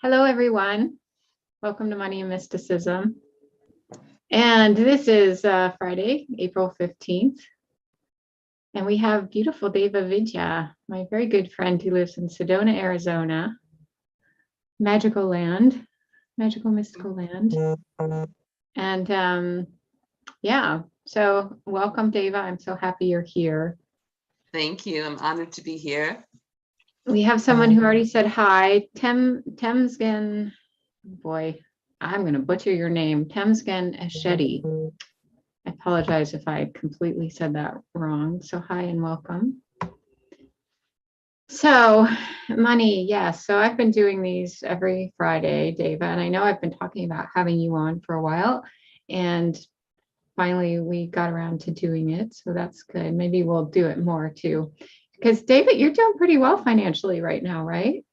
Hello, everyone. Welcome to Money and Mysticism. And this is Friday, April 15th. And we have beautiful Deva Vidya, my very good friend who lives in Sedona, Arizona. Magical land, magical, mystical land. And yeah, so welcome, Deva. I'm so happy you're here. Thank you. I'm honored to be here. We have someone who already said hi, Temsgen. Boy, I'm going to butcher your name, Temsgen Eshedi. I apologize if I completely said that wrong. So hi and welcome. So money, yes. So I've been doing these every Friday, Deva, and I know I've been talking about having you on for a while, and finally we got around to doing it. So that's good. Maybe we'll do it more too. Because David, you're doing pretty well financially right now, right?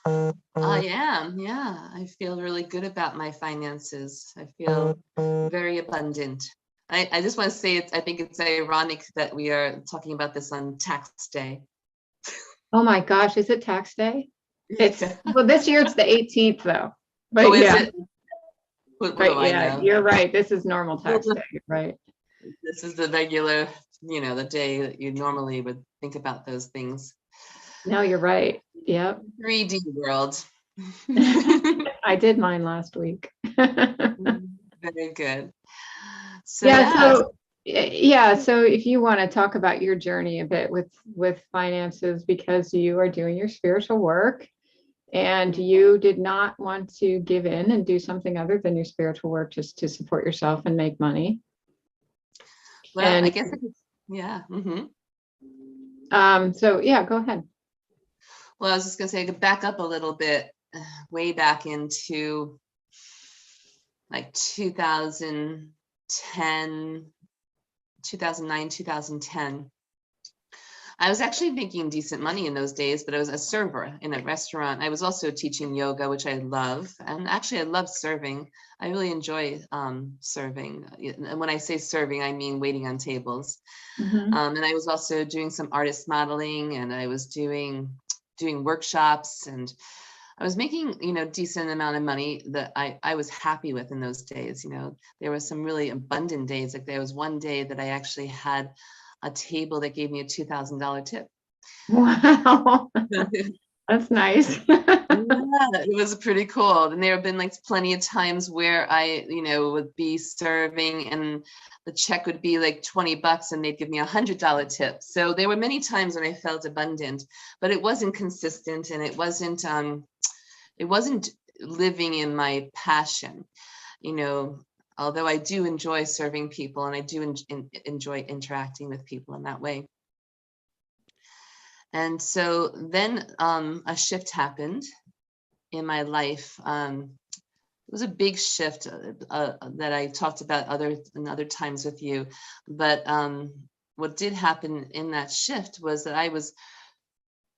I am. Yeah. I feel really good about my finances. I feel very abundant. I just want to say I think it's ironic that we are talking about this on tax day. Oh my gosh, is it tax day? Well, this year it's the 18th though. But oh, yeah. is it? What do I know? You're right. This is normal tax day, right? This is the regular, the day that you normally would think about those things. No, you're right. Yep. 3D world. I did mine last week. Very good. So so if you want to talk about your journey a bit with finances, because you are doing your spiritual work and you did not want to give in and do something other than your spiritual work just to support yourself and make money. Well, I guess yeah. So yeah, go ahead. Well, I was just going to say, to back up a little bit, way back into like 2009, 2010. I was actually making decent money in those days, but I was a server in a restaurant. I was also teaching yoga, which I love. And actually, I love serving. I really enjoy serving. And when I say serving, I mean waiting on tables. Mm-hmm. And I was also doing some artist modeling, and I was doing workshops, and I was making, decent amount of money that I was happy with in those days. There were some really abundant days. Like there was one day that I actually had a table that gave me a $2,000 tip. Wow. That's nice. Yeah, it was pretty cool. And there have been like plenty of times where I, would be serving and the check would be like $20 and they'd give me $100 tip. So there were many times when I felt abundant, but it wasn't consistent, and it wasn't living in my passion, although I do enjoy serving people and I do enjoy interacting with people in that way. And so then a shift happened in my life. It was a big shift that I talked about other times with you. But what did happen in that shift was that I was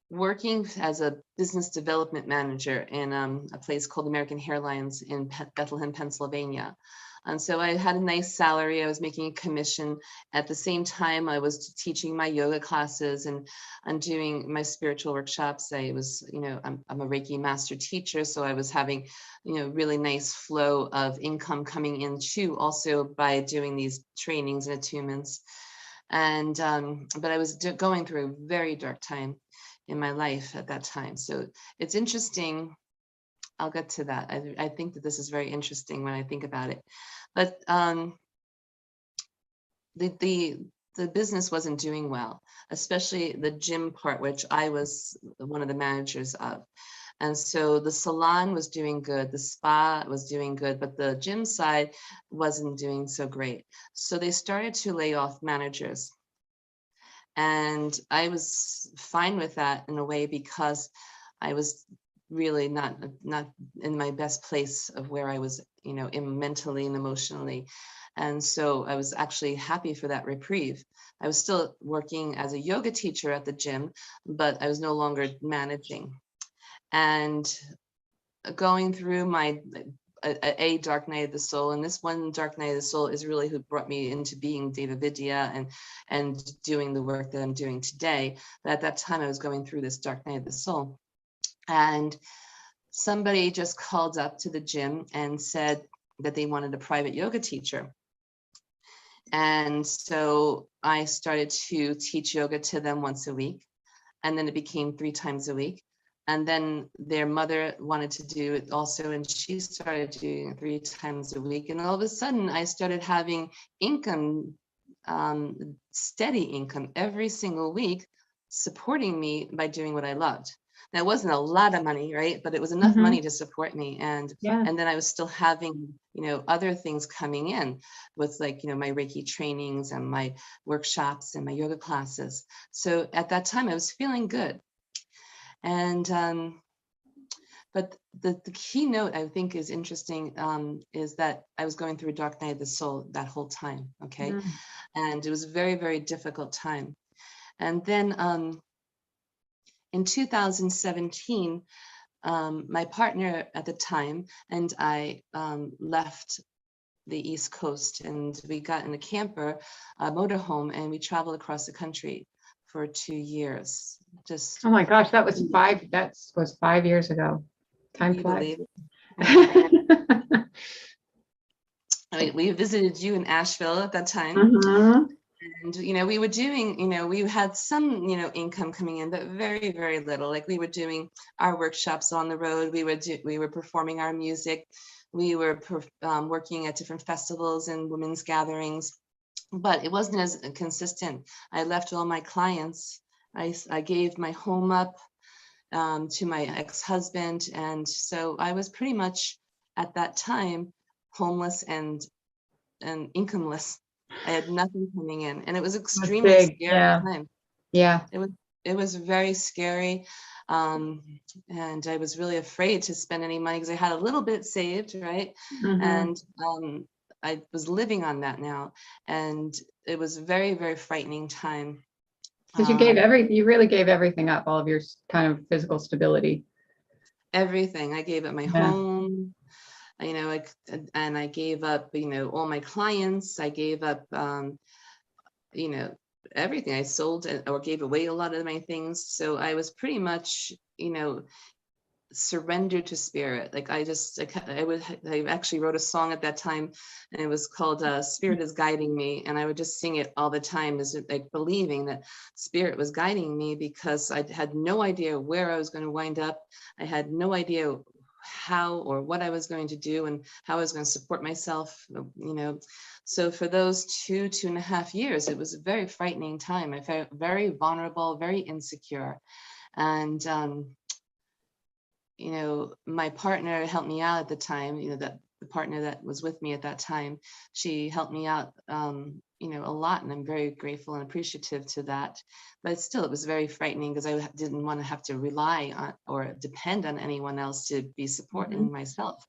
working as a business development manager in a place called American Hairlines in Bethlehem, Pennsylvania. And so I had a nice salary. I was making a commission. At the same time, I was teaching my yoga classes and doing my spiritual workshops. I was, I'm a Reiki master teacher, so I was having, really nice flow of income coming in too, also by doing these trainings and attunements. And but I was going through a very dark time in my life at that time. So it's interesting. I'll get to that. I think that this is very interesting when I think about it. But the business wasn't doing well, especially the gym part, which I was one of the managers of. And so the salon was doing good, the spa was doing good, but the gym side wasn't doing so great. So they started to lay off managers. And I was fine with that in a way, because I was really not in my best place of where I was, mentally and emotionally. And so I was actually happy for that reprieve. I was still working as a yoga teacher at the gym, but I was no longer managing. And going through my a dark night of the soul, and this one dark night of the soul is really who brought me into being Deva Vidya and doing the work that I'm doing today. But at that time I was going through this dark night of the soul, and somebody just called up to the gym and said that they wanted a private yoga teacher. And so I started to teach yoga to them once a week. And then it became 3 times a week. And then their mother wanted to do it also, and she started doing it 3 times a week. And all of a sudden, I started having income, steady income every single week, supporting me by doing what I loved. Now, it wasn't a lot of money, right? But it was enough money to support me. And then I was still having, other things coming in with, like, my Reiki trainings and my workshops and my yoga classes. So at that time, I was feeling good. And but the keynote I think is interesting, is that I was going through a dark night of the soul that whole time. Okay. And it was a very, very difficult time. And then in 2017, my partner at the time and I left the East Coast, and we got in a camper, a motorhome, and we traveled across the country for 2 years. Just, oh my gosh, that was 5 years ago. Time flies. We visited you in Asheville at that time. And, we were doing, we had some, income coming in, but very, very little. Like, we were doing our workshops on the road. We were performing our music. We were working at different festivals and women's gatherings, but it wasn't as consistent. I left all my clients. I gave my home up to my ex-husband. And so I was pretty much at that time homeless and incomeless. I had nothing coming in, and it was extremely scary time. Yeah. It was very scary. And I was really afraid to spend any money because I had a little bit saved, right? And I was living on that now. And it was a very, very frightening time. Because you really gave everything up, all of your kind of physical stability. Everything. I gave up my home, and I gave up, all my clients. I gave up, everything. I sold or gave away a lot of my things. So I was pretty much, surrendered to spirit. Like, I actually wrote a song at that time, and it was called Spirit is Guiding Me. And I would just sing it all the time, as like believing that spirit was guiding me, because I had no idea where I was going to wind up. I had no idea how or what I was going to do and how I was going to support myself, So for those 2.5 years, it was a very frightening time. I felt very vulnerable, very insecure. And, my partner helped me out at the time, that the partner that was with me at that time, she helped me out, a lot. And I'm very grateful and appreciative to that. But still, it was very frightening because I didn't want to have to rely on or depend on anyone else to be supporting myself.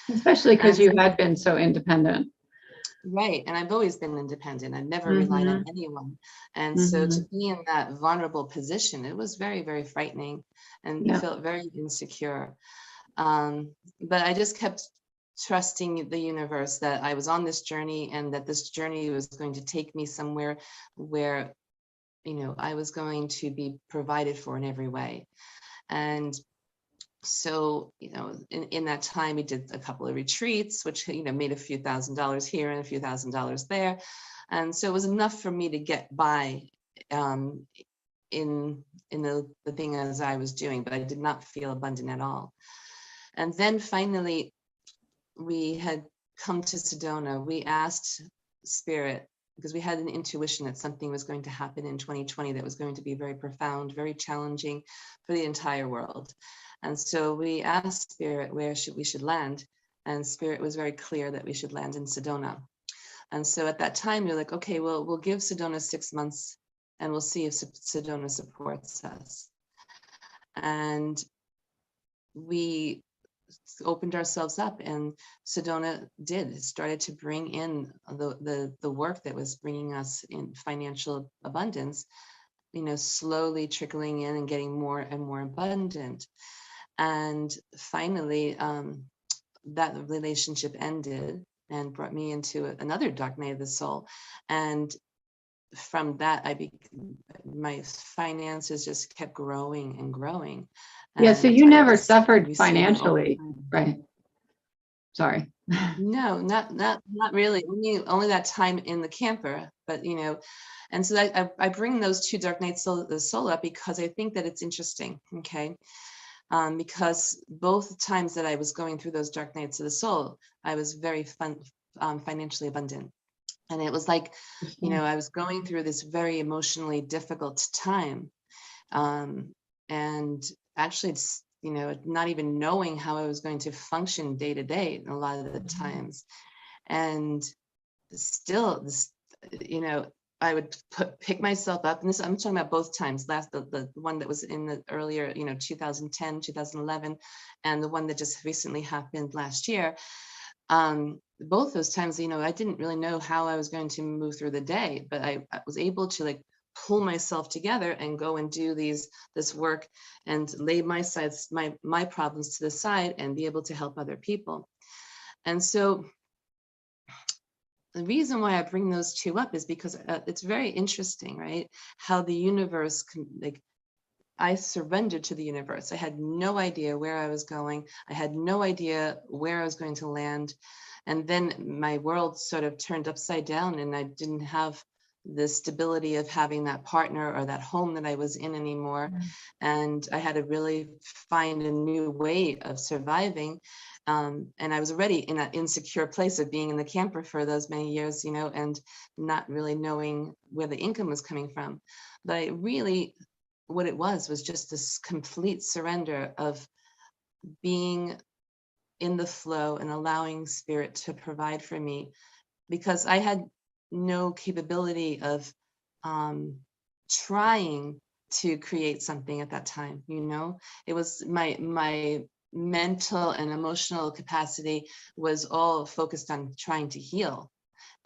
Especially because you had been so independent. Right. And I've always been independent. I've never relied on anyone. And so to be in that vulnerable position, it was very, very frightening, and I felt very insecure. But I just kept trusting the universe that I was on this journey, and that this journey was going to take me somewhere where, I was going to be provided for in every way. And so, in that time, we did a couple of retreats, which, made a few $1,000s here and a few $1,000s there. And so it was enough for me to get by in the thing as I was doing, but I did not feel abundant at all. And then finally, we had come to Sedona. We asked Spirit, because we had an intuition that something was going to happen in 2020 that was going to be very profound, very challenging for the entire world. And so we asked Spirit where we should land, and Spirit was very clear that we should land in Sedona. And so at that time, we were like, okay, well, we'll give Sedona 6 months, and we'll see if Sedona supports us. And we opened ourselves up, and Sedona started to bring in the work that was bringing us in financial abundance, slowly trickling in and getting more and more abundant. And finally, that relationship ended and brought me into another dark night of the soul. And from that, my finances just kept growing and growing. Yeah, so And you I never was suffered receiving all financially, right? Sorry. No, not really. Only that time in the camper, but and so I bring those two dark nights of the soul up because I think that it's interesting, okay? Because both times that I was going through those dark nights of the soul, I was very financially abundant. And it was like, I was going through this very emotionally difficult time. And actually, it's, not even knowing how I was going to function day to day a lot of the times. And still, I would pick myself up, and this I'm talking about both times. The one that was in the earlier, 2010, 2011, and the one that just recently happened last year. Both those times, I didn't really know how I was going to move through the day, but I was able to like pull myself together and go and do this work and lay my problems to the side and be able to help other people. And so the reason why I bring those two up is because it's very interesting, right? How the universe I surrendered to the universe. I had no idea where I was going. I had no idea where I was going to land. And then my world sort of turned upside down, and I didn't have the stability of having that partner or that home that I was in anymore. And I had to really find a new way of surviving. And I was already in that insecure place of being in the camper for those many years, and not really knowing where the income was coming from. But I really, what it was just this complete surrender of being in the flow and allowing spirit to provide for me, because I had no capability of trying to create something at that time. It was my mental and emotional capacity was all focused on trying to heal.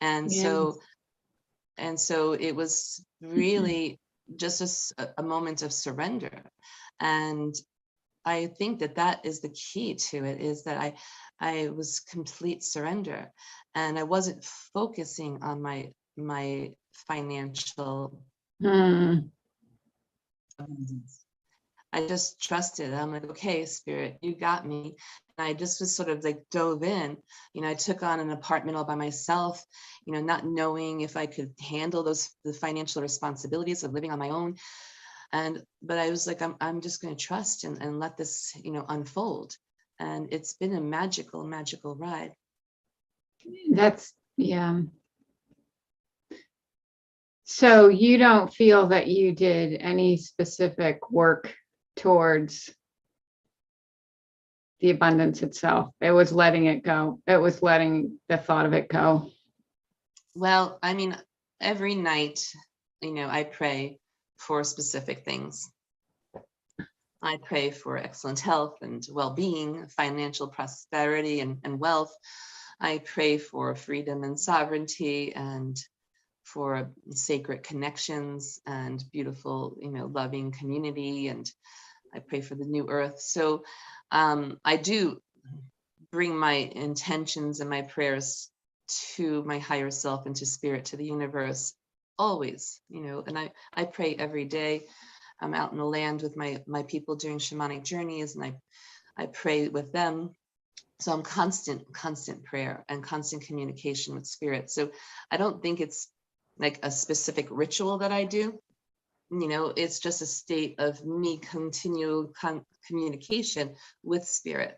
And Yes. so it was really just a moment of surrender. And I think that is the key to it, is that I was complete surrender, and I wasn't focusing on my financial abundance. I just trusted. I'm like, okay, spirit, you got me. And I just was sort of like dove in. I took on an apartment all by myself, not knowing if I could handle the financial responsibilities of living on my own. But I was like, I'm just going to trust and let this, unfold. And it's been a magical, magical ride. Yeah. So you don't feel that you did any specific work towards the abundance itself. It was letting it go. It was letting the thought of it go. Well, I mean, every night, I pray for specific things. I pray for excellent health and well-being, financial prosperity and wealth. I pray for freedom and sovereignty, and for sacred connections and beautiful, loving community. And I pray for the new earth. So I do bring my intentions and my prayers to my higher self and to spirit, to the universe, always, and I pray every day. I'm out in the land with my people doing shamanic journeys, and I pray with them. So I'm constant prayer and constant communication with spirit. So I don't think it's like a specific ritual that I do. It's just a state of me continual communication with spirit.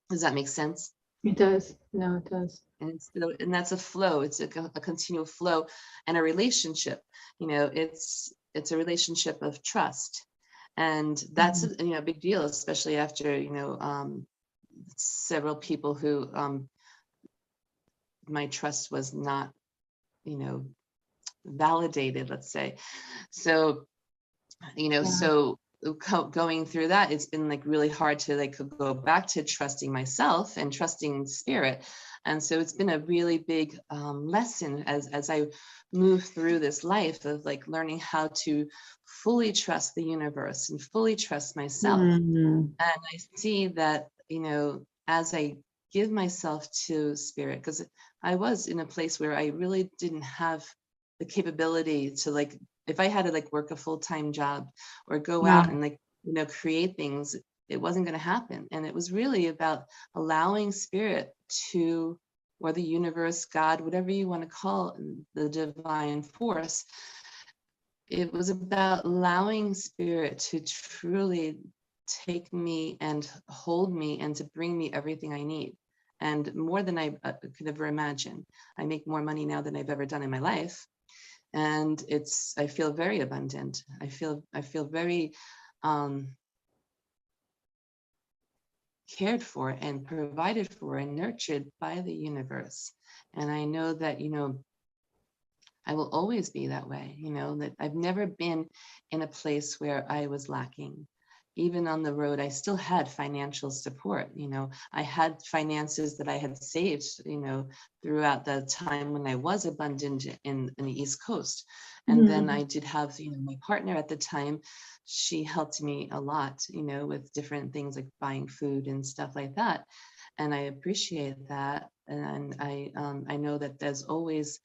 Does that make sense? It does. No, it does. And that's a flow. It's a continual flow and a relationship. It's a relationship of trust, and that's a big deal, especially after several people who my trust was not validated, let's say. So so going through that, it's been like really hard to like go back to trusting myself and trusting spirit. And so it's been a really big lesson as I move through this life of like learning how to fully trust the universe and fully trust myself. And I see that, as I give myself to spirit, because I was in a place where I really didn't have the capability to like, if I had to like work a full-time job or go Yeah. out and like, create things, it wasn't going to happen. And it was really about allowing spirit to, or the universe, God, whatever you want to call it, the divine force. It was about allowing spirit to truly take me and hold me and to bring me everything I need. And more than I could ever imagine. I make more money now than I've ever done in my life. And I feel very abundant. I feel very cared for and provided for and nurtured by the universe. And I know that, I will always be that way, that I've never been in a place where I was lacking. Even on the road, I still had financial support. I had finances that I had saved, throughout the time when I was abundant in the East Coast. And then I did have, my partner at the time, she helped me a lot, with different things like buying food and stuff like that. And I appreciate that. And I know that there's always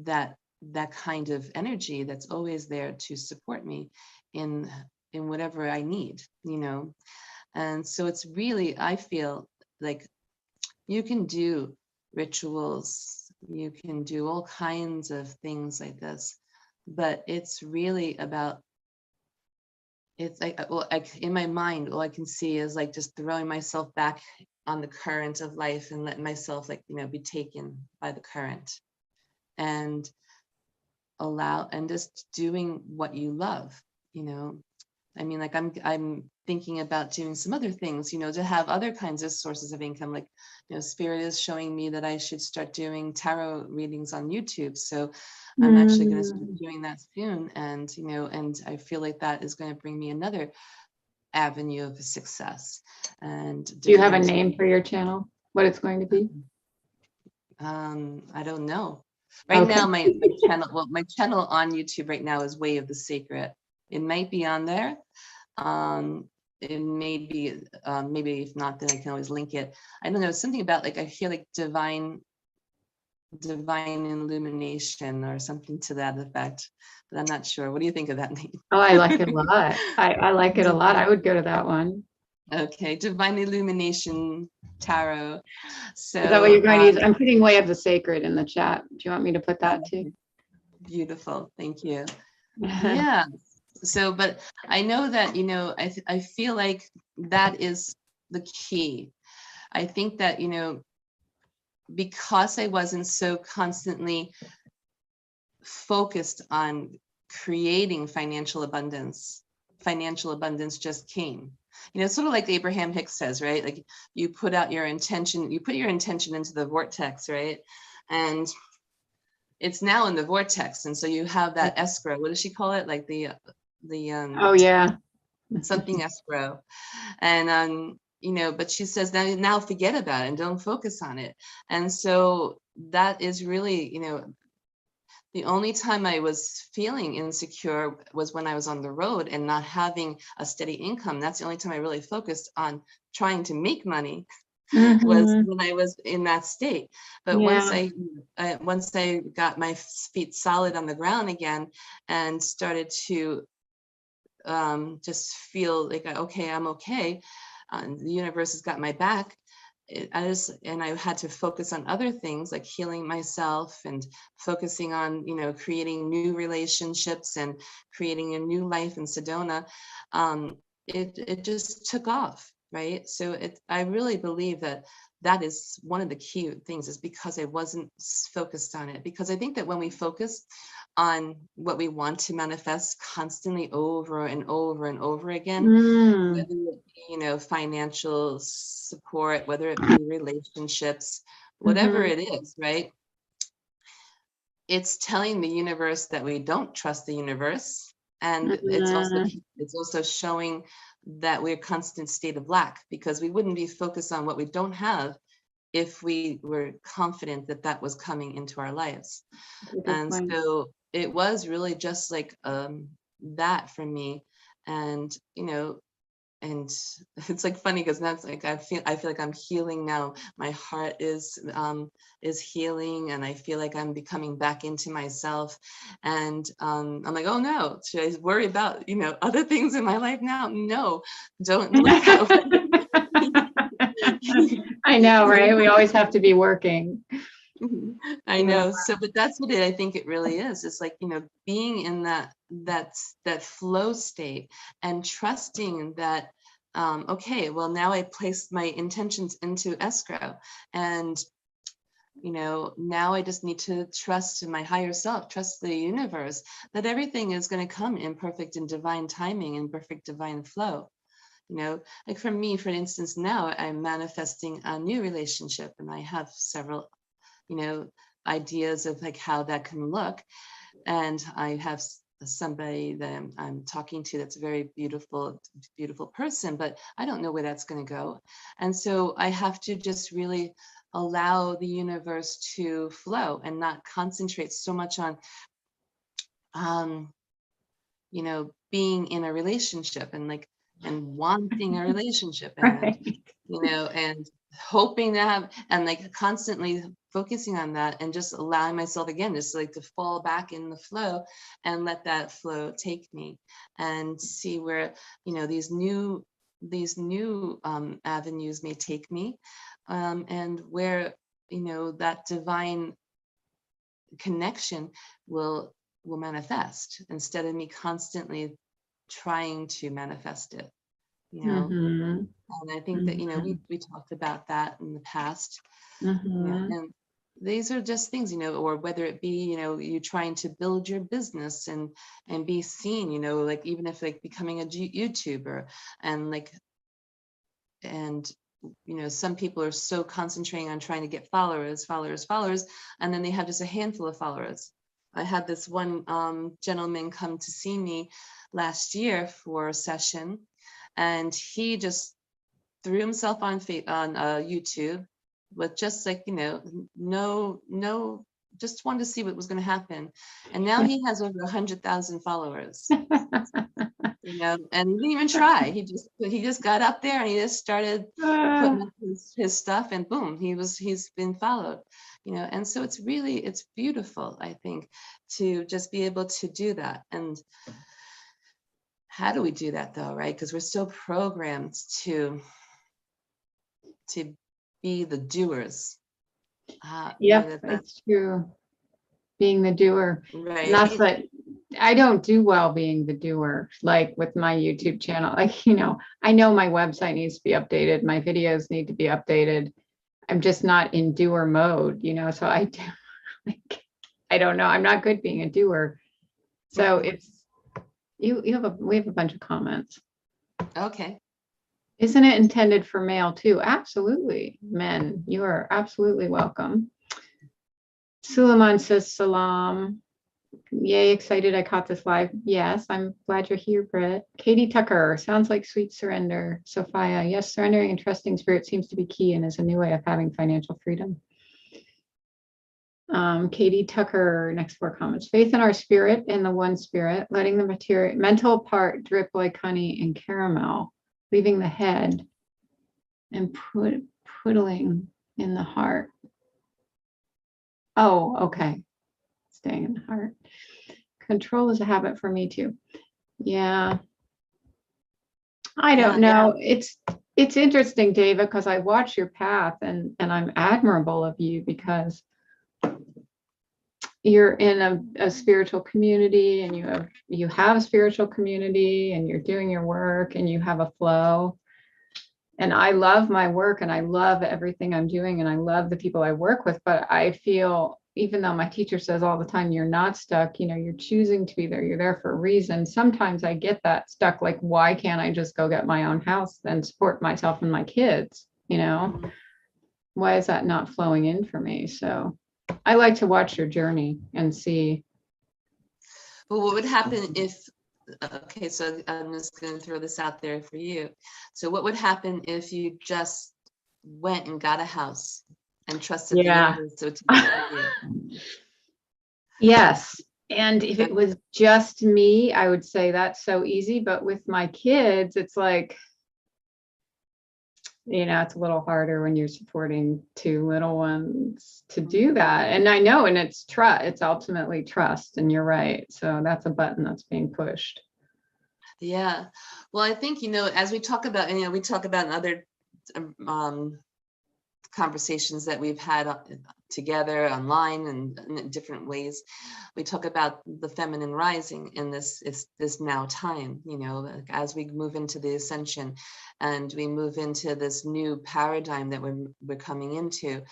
that kind of energy that's always there to support me in whatever I need, And so it's really, I feel like you can do rituals, you can do all kinds of things like this, but it's really about, it's like, well, in my mind, all I can see is like just throwing myself back on the current of life and letting myself like, be taken by the current and allow, and just doing what you love, I mean, like I'm thinking about doing some other things, to have other kinds of sources of income. Like, Spirit is showing me that I should start doing tarot readings on YouTube. So I'm actually going to start doing that soon. And, and I feel like that is going to bring me another avenue of success. And Do you have a name for your channel? What it's going to be? I don't know. Right now, my channel, well, my channel on YouTube right now is Way of the Sacred. It might be on there. It may be, maybe if not, then I can always link it. I don't know, something about like, I hear like divine illumination or something to that effect, but I'm not sure. What do you think of that name? Oh, I like it a lot. I like it a lot. I would go to that one. Okay, Divine Illumination Tarot. So is that what you're going to use? I'm putting Way of the Sacred in the chat. Do you want me to put that too? Beautiful, thank you. Yeah. So, but I know that, I feel like that is the key. I think that, because I wasn't so constantly focused on creating financial abundance just came. Sort of like Abraham Hicks says, right? Like you put your intention into the vortex, right? And it's now in the vortex. And so you have that escrow. What does she call it? Like the oh yeah, something escrow. And but she says now forget about it and don't focus on it. And so that is really, the only time I was feeling insecure was when I was on the road and not having a steady income. That's the only time I really focused on trying to make money. Was when I was in that state. But once I got my feet solid on the ground again and started to just feel like, okay, I'm okay. The universe has got my back. I had to focus on other things like healing myself and focusing on, creating new relationships and creating a new life in Sedona. It just took off, right? So I really believe that is one of the key things, is because I wasn't focused on it. Because I think that when we focus on what we want to manifest constantly over and over and over again, whether it be, financial support, whether it be relationships, whatever it is, right? It's telling the universe that we don't trust the universe. And it's also showing that we're constant state of lack, because we wouldn't be focused on what we don't have if we were confident that that was coming into our lives. And so it was really just like that for me. And, and it's like funny because that's like I feel like I'm healing now. My heart is healing, and I feel like I'm becoming back into myself. And I'm like, oh no, should I worry about other things in my life now? No, don't look that way. I know, right? We always have to be working. I know. So, but that's what I think it really is. It's like, being in that flow state and trusting that, okay, well, now I place my intentions into escrow, and, now I just need to trust my higher self, trust the universe, that everything is going to come in perfect and divine timing and perfect divine flow. Like for me, for instance, now I'm manifesting a new relationship, and I have several ideas of like how that can look. And I have somebody that I'm talking to that's a very beautiful person, but I don't know where that's going to go. And so I have to just really allow the universe to flow and not concentrate so much on, being in a relationship and wanting a relationship Right. and hoping to have, and like constantly focusing on that, and just allowing myself again, just like to fall back in the flow and let that flow take me, and see where, these new avenues may take me, and where, that divine connection will manifest, instead of me constantly trying to manifest it. And I think that, we talked about that in the past. And these are just things, or whether it be, you trying to build your business and be seen, like even if like becoming a YouTuber, and like, and some people are so concentrating on trying to get followers, and then they have just a handful of followers. I had this one gentleman come to see me last year for a session, and he just threw himself on YouTube with just like, no, just wanted to see what was going to happen. And now he has over 100,000 followers. And he didn't even try. He just got up there and he just started putting up his stuff, and boom, he's been followed. And so it's beautiful, I think, to just be able to do that. And how do we do that though, right? Because we're so programmed to be the doers. Yep, it's true. Being the doer. Right. And that's what I don't do well, being the doer, like with my YouTube channel. Like, I know my website needs to be updated. My videos need to be updated. I'm just not in doer mode, so I do, like, I don't know. I'm not good being a doer. So it's, we have a bunch of comments. Okay. Isn't it intended for male too? Absolutely. Men, you are absolutely welcome. Suleiman says salam. Yay, excited I caught this live. Yes, I'm glad you're here, Britt. Katie Tucker, sounds like sweet surrender. Sophia, yes, surrendering and trusting spirit seems to be key and is a new way of having financial freedom. Katie Tucker, next 4 comments. Faith in our spirit and the one spirit, letting the mental part drip like honey and caramel, leaving the head and puddling in the heart. Oh, okay. Staying in the heart. Control is a habit for me too. Yeah. I don't know. Yeah. It's interesting, Deva, because I watch your path and I'm admirable of you because you're in a spiritual community, and you have a spiritual community, and you're doing your work and you have a flow. And I love my work and I love everything I'm doing and I love the people I work with, but I feel, even though my teacher says all the time, you're not stuck, you're choosing to be there, you're there for a reason. Sometimes I get that stuck, like, why can't I just go get my own house and support myself and my kids? Why is that not flowing in for me? So I like to watch your journey and see. Well, what would happen if, okay, so I'm just going to throw this out there for you. So what would happen if you just went and got a house and trusted the universe to take care of you? Yes. And if it was just me, I would say that's so easy. But with my kids, it's like, it's a little harder when you're supporting two little ones to do that. And I know, and it's ultimately trust. And you're right. So that's a button that's being pushed. Yeah. Well, I think, as we talk about, we talk about in other conversations that we've had together online and in different ways, we talk about the feminine rising in this now time, as we move into the ascension and we move into this new paradigm that we're coming into.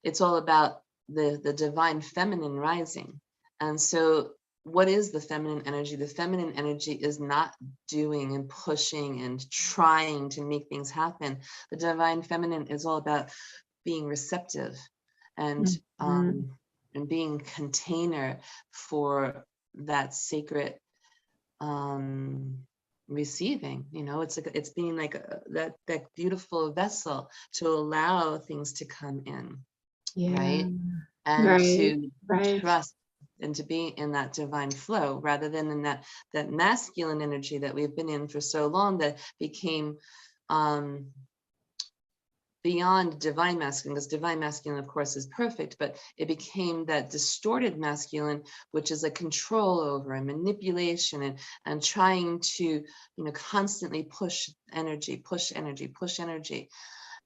It's all about the divine feminine rising. And so what is the feminine energy? The feminine energy is not doing and pushing and trying to make things happen. The divine feminine is all about being receptive and and being container for that sacred receiving. It's being like that beautiful vessel to allow things to come in, right? And to trust and to be in that divine flow rather than in that masculine energy that we've been in for so long that became beyond divine masculine, because divine masculine, of course, is perfect, but it became that distorted masculine, which is a control over and manipulation and trying to, constantly push energy.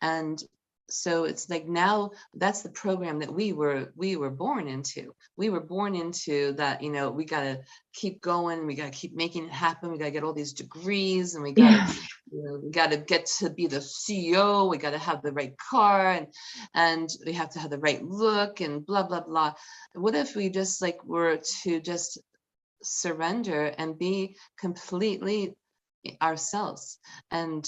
And so it's like now that's the program that we were born into. We were born into that, we got to keep going. We got to keep making it happen. We got to get all these degrees and we got to, we got to get to be the CEO. We got to have the right car and we have to have the right look and blah, blah, blah. What if we just were to just surrender and be completely ourselves and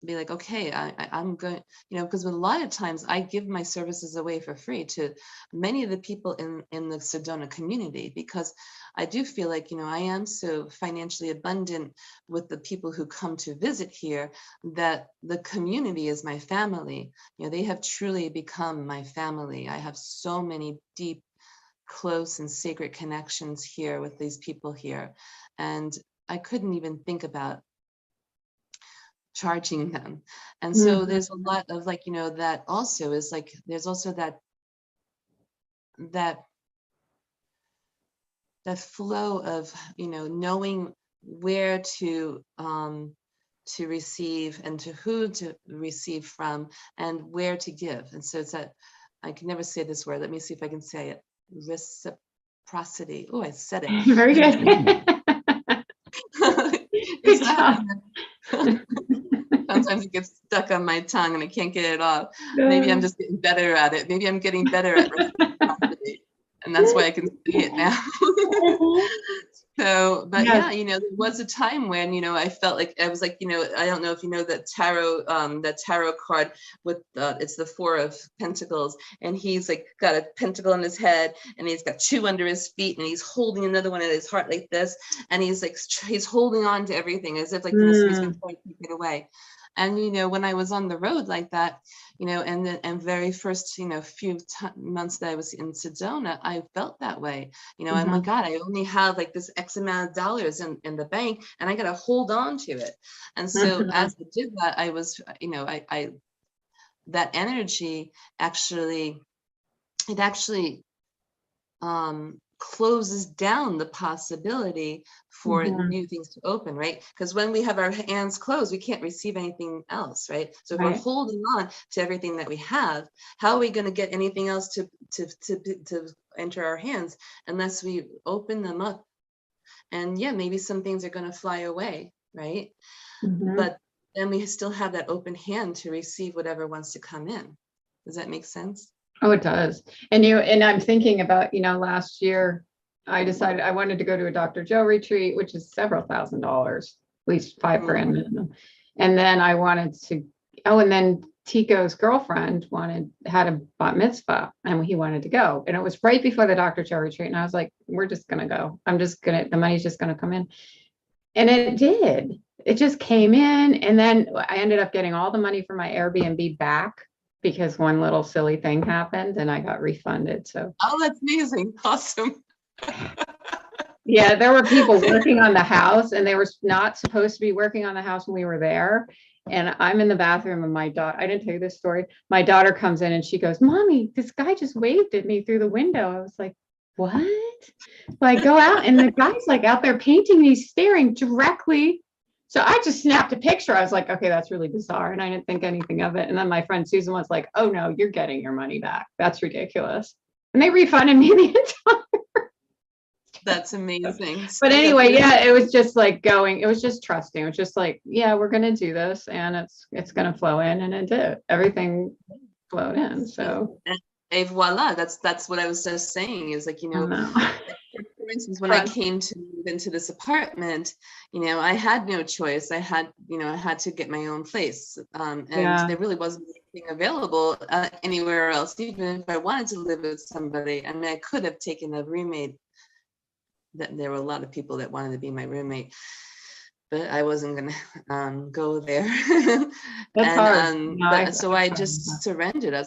be like, okay, I'm going, because a lot of times I give my services away for free to many of the people in the Sedona community, because I do feel like, I am so financially abundant with the people who come to visit here that the community is my family. They have truly become my family. I have so many deep, close and sacred connections here with these people here. And I couldn't even think about charging them. And so there's a lot of that also is there's also that flow of knowing where to receive and to who to receive from and where to give. And so it's that, I can never say this word, let me see if I can say it, reciprocity. Oh, I said it. Very good. Good job. Sometimes it gets stuck on my tongue and I can't get it off. Maybe I'm just getting better at it. Maybe I'm getting better at reciprocity, and that's why I can say it now. So, but yeah, there was a time when, I felt like I was like, I don't know if you know that tarot card with it's the 4 of Pentacles, and he's got a pentacle on his head, and he's got 2 under his feet, and he's holding another one at his heart like this, and he's holding on to everything as if he's going to try to take it away. And, when I was on the road like that, and very first, few months that I was in Sedona, I felt that way. Oh my God, I only have this X amount of dollars in the bank and I got to hold on to it. And so as I did that, I was, that energy actually, it actually closes down the possibility for new things to open, right? Because when we have our hands closed, we can't receive anything else, right? So if we're holding on to everything that we have, how are we going to get anything else to enter our hands unless we open them up? And yeah, maybe some things are going to fly away, right? But then we still have that open hand to receive whatever wants to come in. Does that make sense? Oh, it does. And I'm thinking about, last year I decided I wanted to go to a Dr. Joe retreat, which is several $1,000s, at least $5,000 minimum. And then I wanted to, and then Tico's girlfriend had a bat mitzvah and he wanted to go. And it was right before the Dr. Joe retreat. And I was like, we're just going to go. The money's just going to come in. And it did. It just came in. And then I ended up getting all the money from my Airbnb back, because one little silly thing happened and I got refunded. So, oh, that's amazing. Awesome. Yeah, there were people working on the house and they were not supposed to be working on the house when we were there. And I'm in the bathroom and my daughter, I didn't tell you this story. My daughter comes in and she goes, Mommy, this guy just waved at me through the window. I was like, what? So I go out and the guy's like out there painting and he's staring directly. So I just snapped a picture. I was like, okay, that's really bizarre. And I didn't think anything of it. And then my friend Susan was like, oh no, you're getting your money back. That's ridiculous. And they refunded me the entire. That's amazing. But anyway, yeah, it was just like it was just trusting. It was just like, yeah, we're gonna do this and it's gonna flow in, and it did. Everything flowed in. So et voila, that's what I was just saying, is like, you know, for instance, when I came to move into this apartment, you know, I had no choice. I had to get my own place. And there really wasn't anything available anywhere else, even if I wanted to live with somebody. I mean, I could have taken a roommate. That there were a lot of people that wanted to be my roommate, but I wasn't gonna go there. That's hard. But so I just surrendered.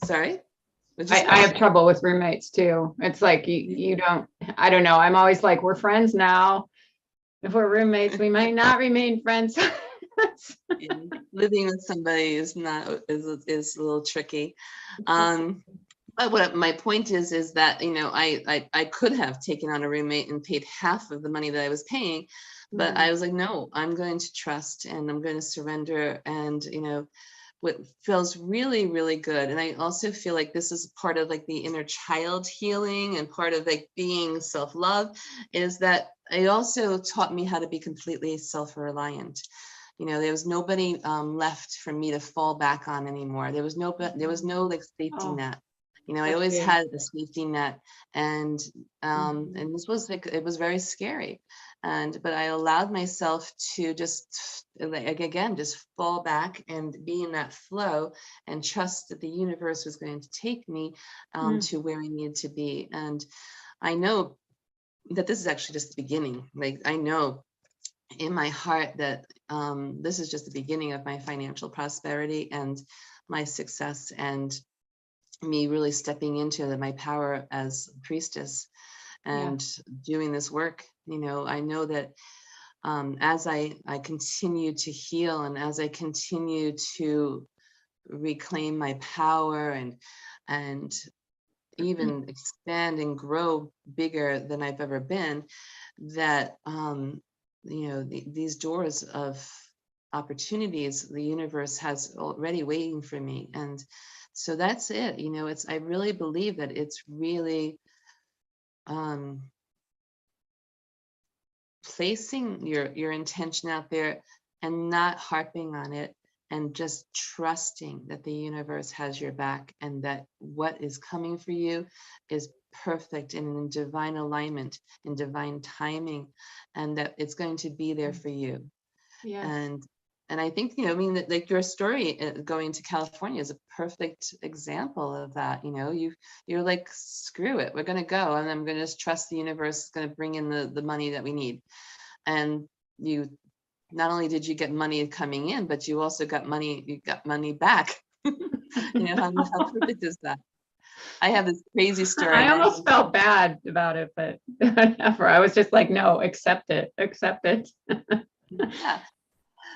Sorry. I have trouble with roommates too. It's like you don't, I don't know. I'm always like, we're friends now. If we're roommates, we might not remain friends. Living with somebody is a little tricky. But what my point is that, you know, I could have taken on a roommate and paid half of the money that I was paying, but I was like, no, I'm going to trust and I'm going to surrender. And, you know, what feels really, really good. And I also feel like this is part of like the inner child healing, and part of like being self-love, is that it also taught me how to be completely self-reliant. You know, there was nobody left for me to fall back on anymore. There was no like safety net. You know, I always had a safety net, and this was like, it was very scary. But I allowed myself to just, like, again, just fall back and be in that flow and trust that the universe was going to take me to where I needed to be. And I know that this is actually just the beginning. Like, I know in my heart that this is just the beginning of my financial prosperity and my success, and me really stepping into my power as a priestess and doing this work. You know, I know that as I continue to heal, and as I continue to reclaim my power and even expand and grow bigger than I've ever been, that you know, these doors of opportunities the universe has already waiting for me. And so that's it. You know, I really believe that it's really placing your intention out there and not harping on it, and just trusting that the universe has your back, and that what is coming for you is perfect and in divine alignment, in divine timing, and that it's going to be there for you. And I think, you know, I mean, that, like, your story going to California is a perfect example of that. You know, you're like, screw it, we're going to go, and I'm going to just trust the universe is going to bring in the money that we need. And you, not only did you get money coming in, but you also got money back. You know, how perfect is that? I have this crazy story. I almost felt bad about it, but whatever. I was just like, no, accept it. Yeah.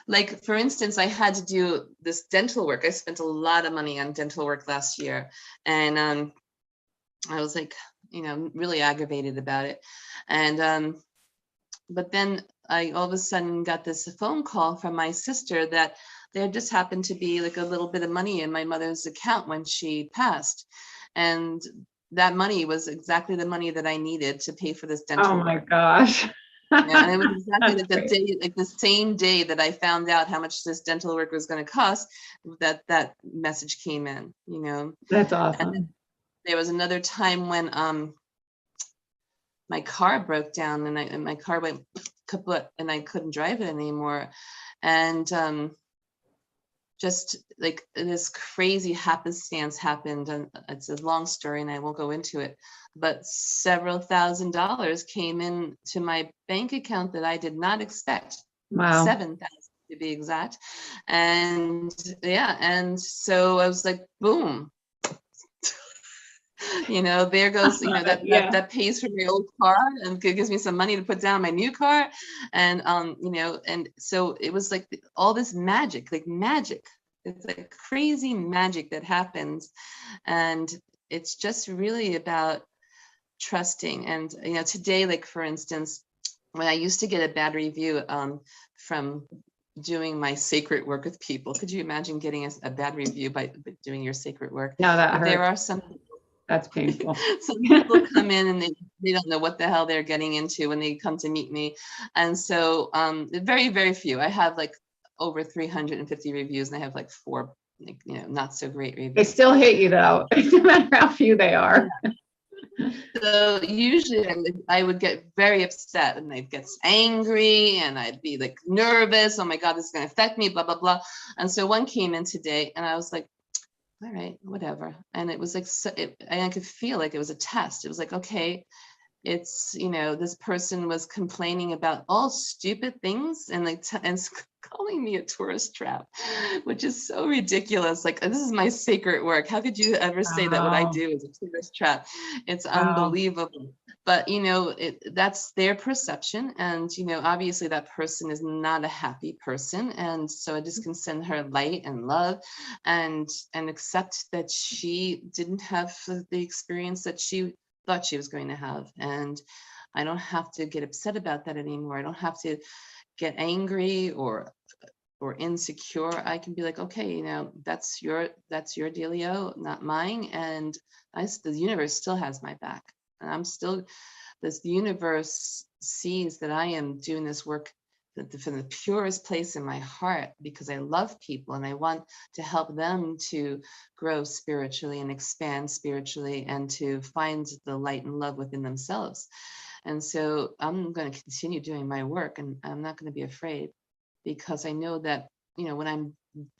Like, for instance, I had to do this dental work. I spent a lot of money on dental work last year. And I was like, you know, really aggravated about it. And but then I all of a sudden got this phone call from my sister that there just happened to be like a little bit of money in my mother's account when she passed. And that money was exactly the money that I needed to pay for this dental work. Oh my gosh. Yeah, and it was exactly like the day, like the same day that I found out how much this dental work was going to cost, that message came in, you know. That's awesome. There was another time when my car broke down, and my car went kaput, and I couldn't drive it anymore. And just like this crazy happenstance happened, and it's a long story and I won't go into it, but several $1,000s came in to my bank account that I did not expect. Wow. 7,000 to be exact. And yeah, and so I was like, boom. There goes, Yeah. that pays for my old car and gives me some money to put down my new car. And, and so it was like all this magic, it's like crazy magic that happens. And it's just really about trusting. And, today, like, for instance, when I used to get a bad review from doing my sacred work with people, could you imagine getting a bad review by doing your sacred work? No, that But hurts. there are some That's painful. some people come in and they don't know what the hell they're getting into when they come to meet me. And so very, very few. I have like over 350 reviews and I have like 4 not so great reviews. They still hate you though, no matter how few they are. Yeah. So usually I would get very upset and I'd get angry and I'd be like nervous. Oh my God, this is going to affect me, blah, blah, blah. And so one came in today and I was like, all right, whatever. And it was like, I could feel like it was a test. It was like, okay, it's, this person was complaining about all stupid things and like, and calling me a tourist trap, which is so ridiculous. Like, this is my sacred work. How could you ever say that what I do is a tourist trap? It's unbelievable. But, that's their perception. And, obviously that person is not a happy person. And so I just can send her light and love and accept that she didn't have the experience that she thought she was going to have. And I don't have to get upset about that anymore. I don't have to get angry or insecure. I can be like, okay, that's your dealio, not mine. And the universe still has my back. And the universe sees that I am doing this work from the purest place in my heart, because I love people and I want to help them to grow spiritually and expand spiritually and to find the light and love within themselves. And so I'm going to continue doing my work and I'm not going to be afraid, because I know that, when I'm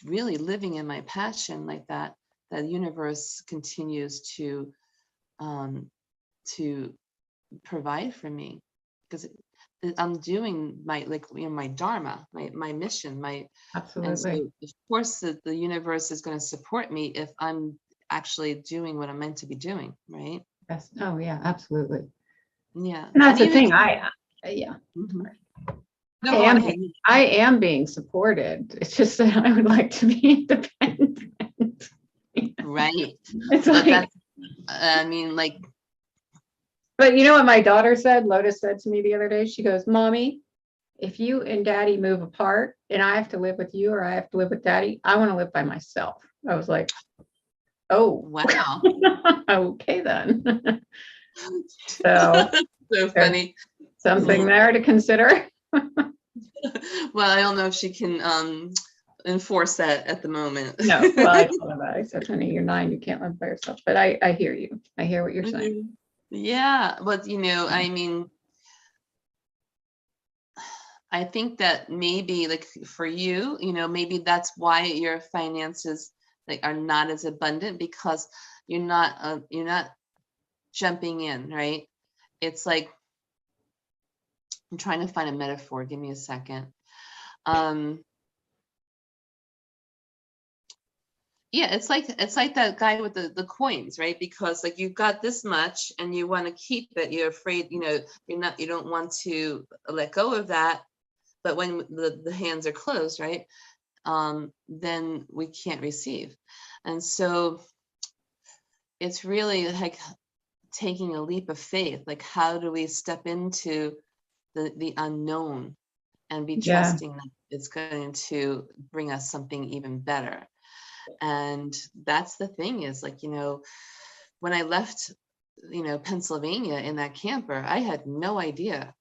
really living in my passion like that, the universe continues to provide for me, because I'm doing my, my dharma, my mission, Absolutely. and so of course the universe is going to support me if I'm actually doing what I'm meant to be doing, right? Yes. Oh yeah, absolutely. Yeah. And that's the thing. Yeah. Mhm. No, I am being supported. It's just that I would like to be independent. Right. It's But like, I mean, like, but you know what my daughter said? Lotus said to me the other day, she goes, Mommy, if you and Daddy move apart and I have to live with you or I have to live with Daddy, I want to live by myself. I was like, oh, wow. okay then. So So funny. Something there to consider. Well, I don't know if she can enforce that at the moment. No, well, I told her that. I said, honey, you're 9, you can't live by yourself. But I hear you. I hear what you're saying. Yeah, but I mean, I think that maybe like for you, maybe that's why your finances are not as abundant, because you're not jumping in, right? It's like, I'm trying to find a metaphor. Give me a second. Yeah, it's like that guy with the coins, right? Because like you've got this much and you want to keep it. You're afraid, you don't want to let go of that. But when the hands are closed, right? Then we can't receive. And so it's really like taking a leap of faith. Like, how do we step into the unknown and be trusting that it's going to bring us something even better? And that's the thing is like, when I left, Pennsylvania in that camper, I had no idea.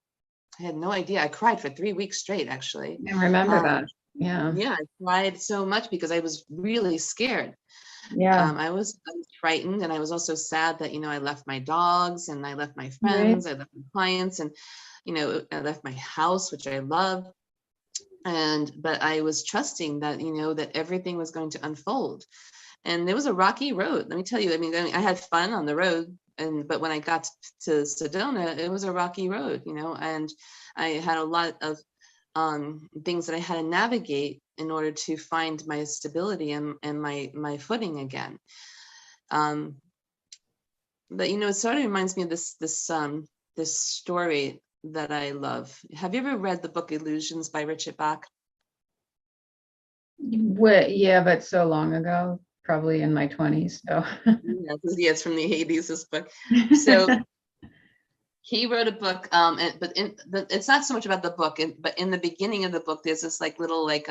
I cried for 3 weeks straight, actually. I remember that. Yeah. Yeah, I cried so much because I was really scared. Yeah. I was frightened, and I was also sad that, I left my dogs and I left my friends, I left my clients, and, I left my house, which I love. But I was trusting that, that everything was going to unfold. And it was a rocky road. Let me tell you, I mean, I had fun on the road, but when I got to Sedona, it was a rocky road, and I had a lot of things that I had to navigate in order to find my stability and my footing again. But it sort of reminds me of this story that I love. Have you ever read the book Illusions by Richard Bach? Yeah, but so long ago, probably in my 20s. So Yeah, it's from the 80s, this book. So he wrote a book, it's not so much about the book, but in the beginning of the book, there's this like little like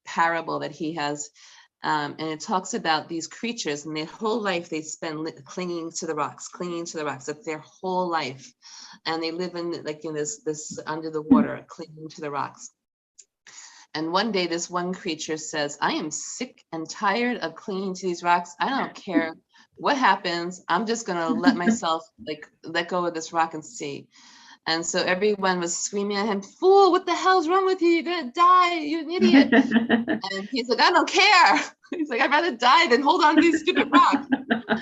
parable that he has, and it talks about these creatures, and their whole life they spend clinging to the rocks. That's their whole life, and they live in this under the water, clinging to the rocks. And one day, this one creature says, "I am sick and tired of clinging to these rocks. I don't care what happens. I'm just gonna let myself let go of this rock and see." And so everyone was screaming at him, "Fool, what the hell's wrong with you? You're gonna die, you're an idiot." And he's like, "I don't care." He's like, "I'd rather die than hold on to these stupid rocks."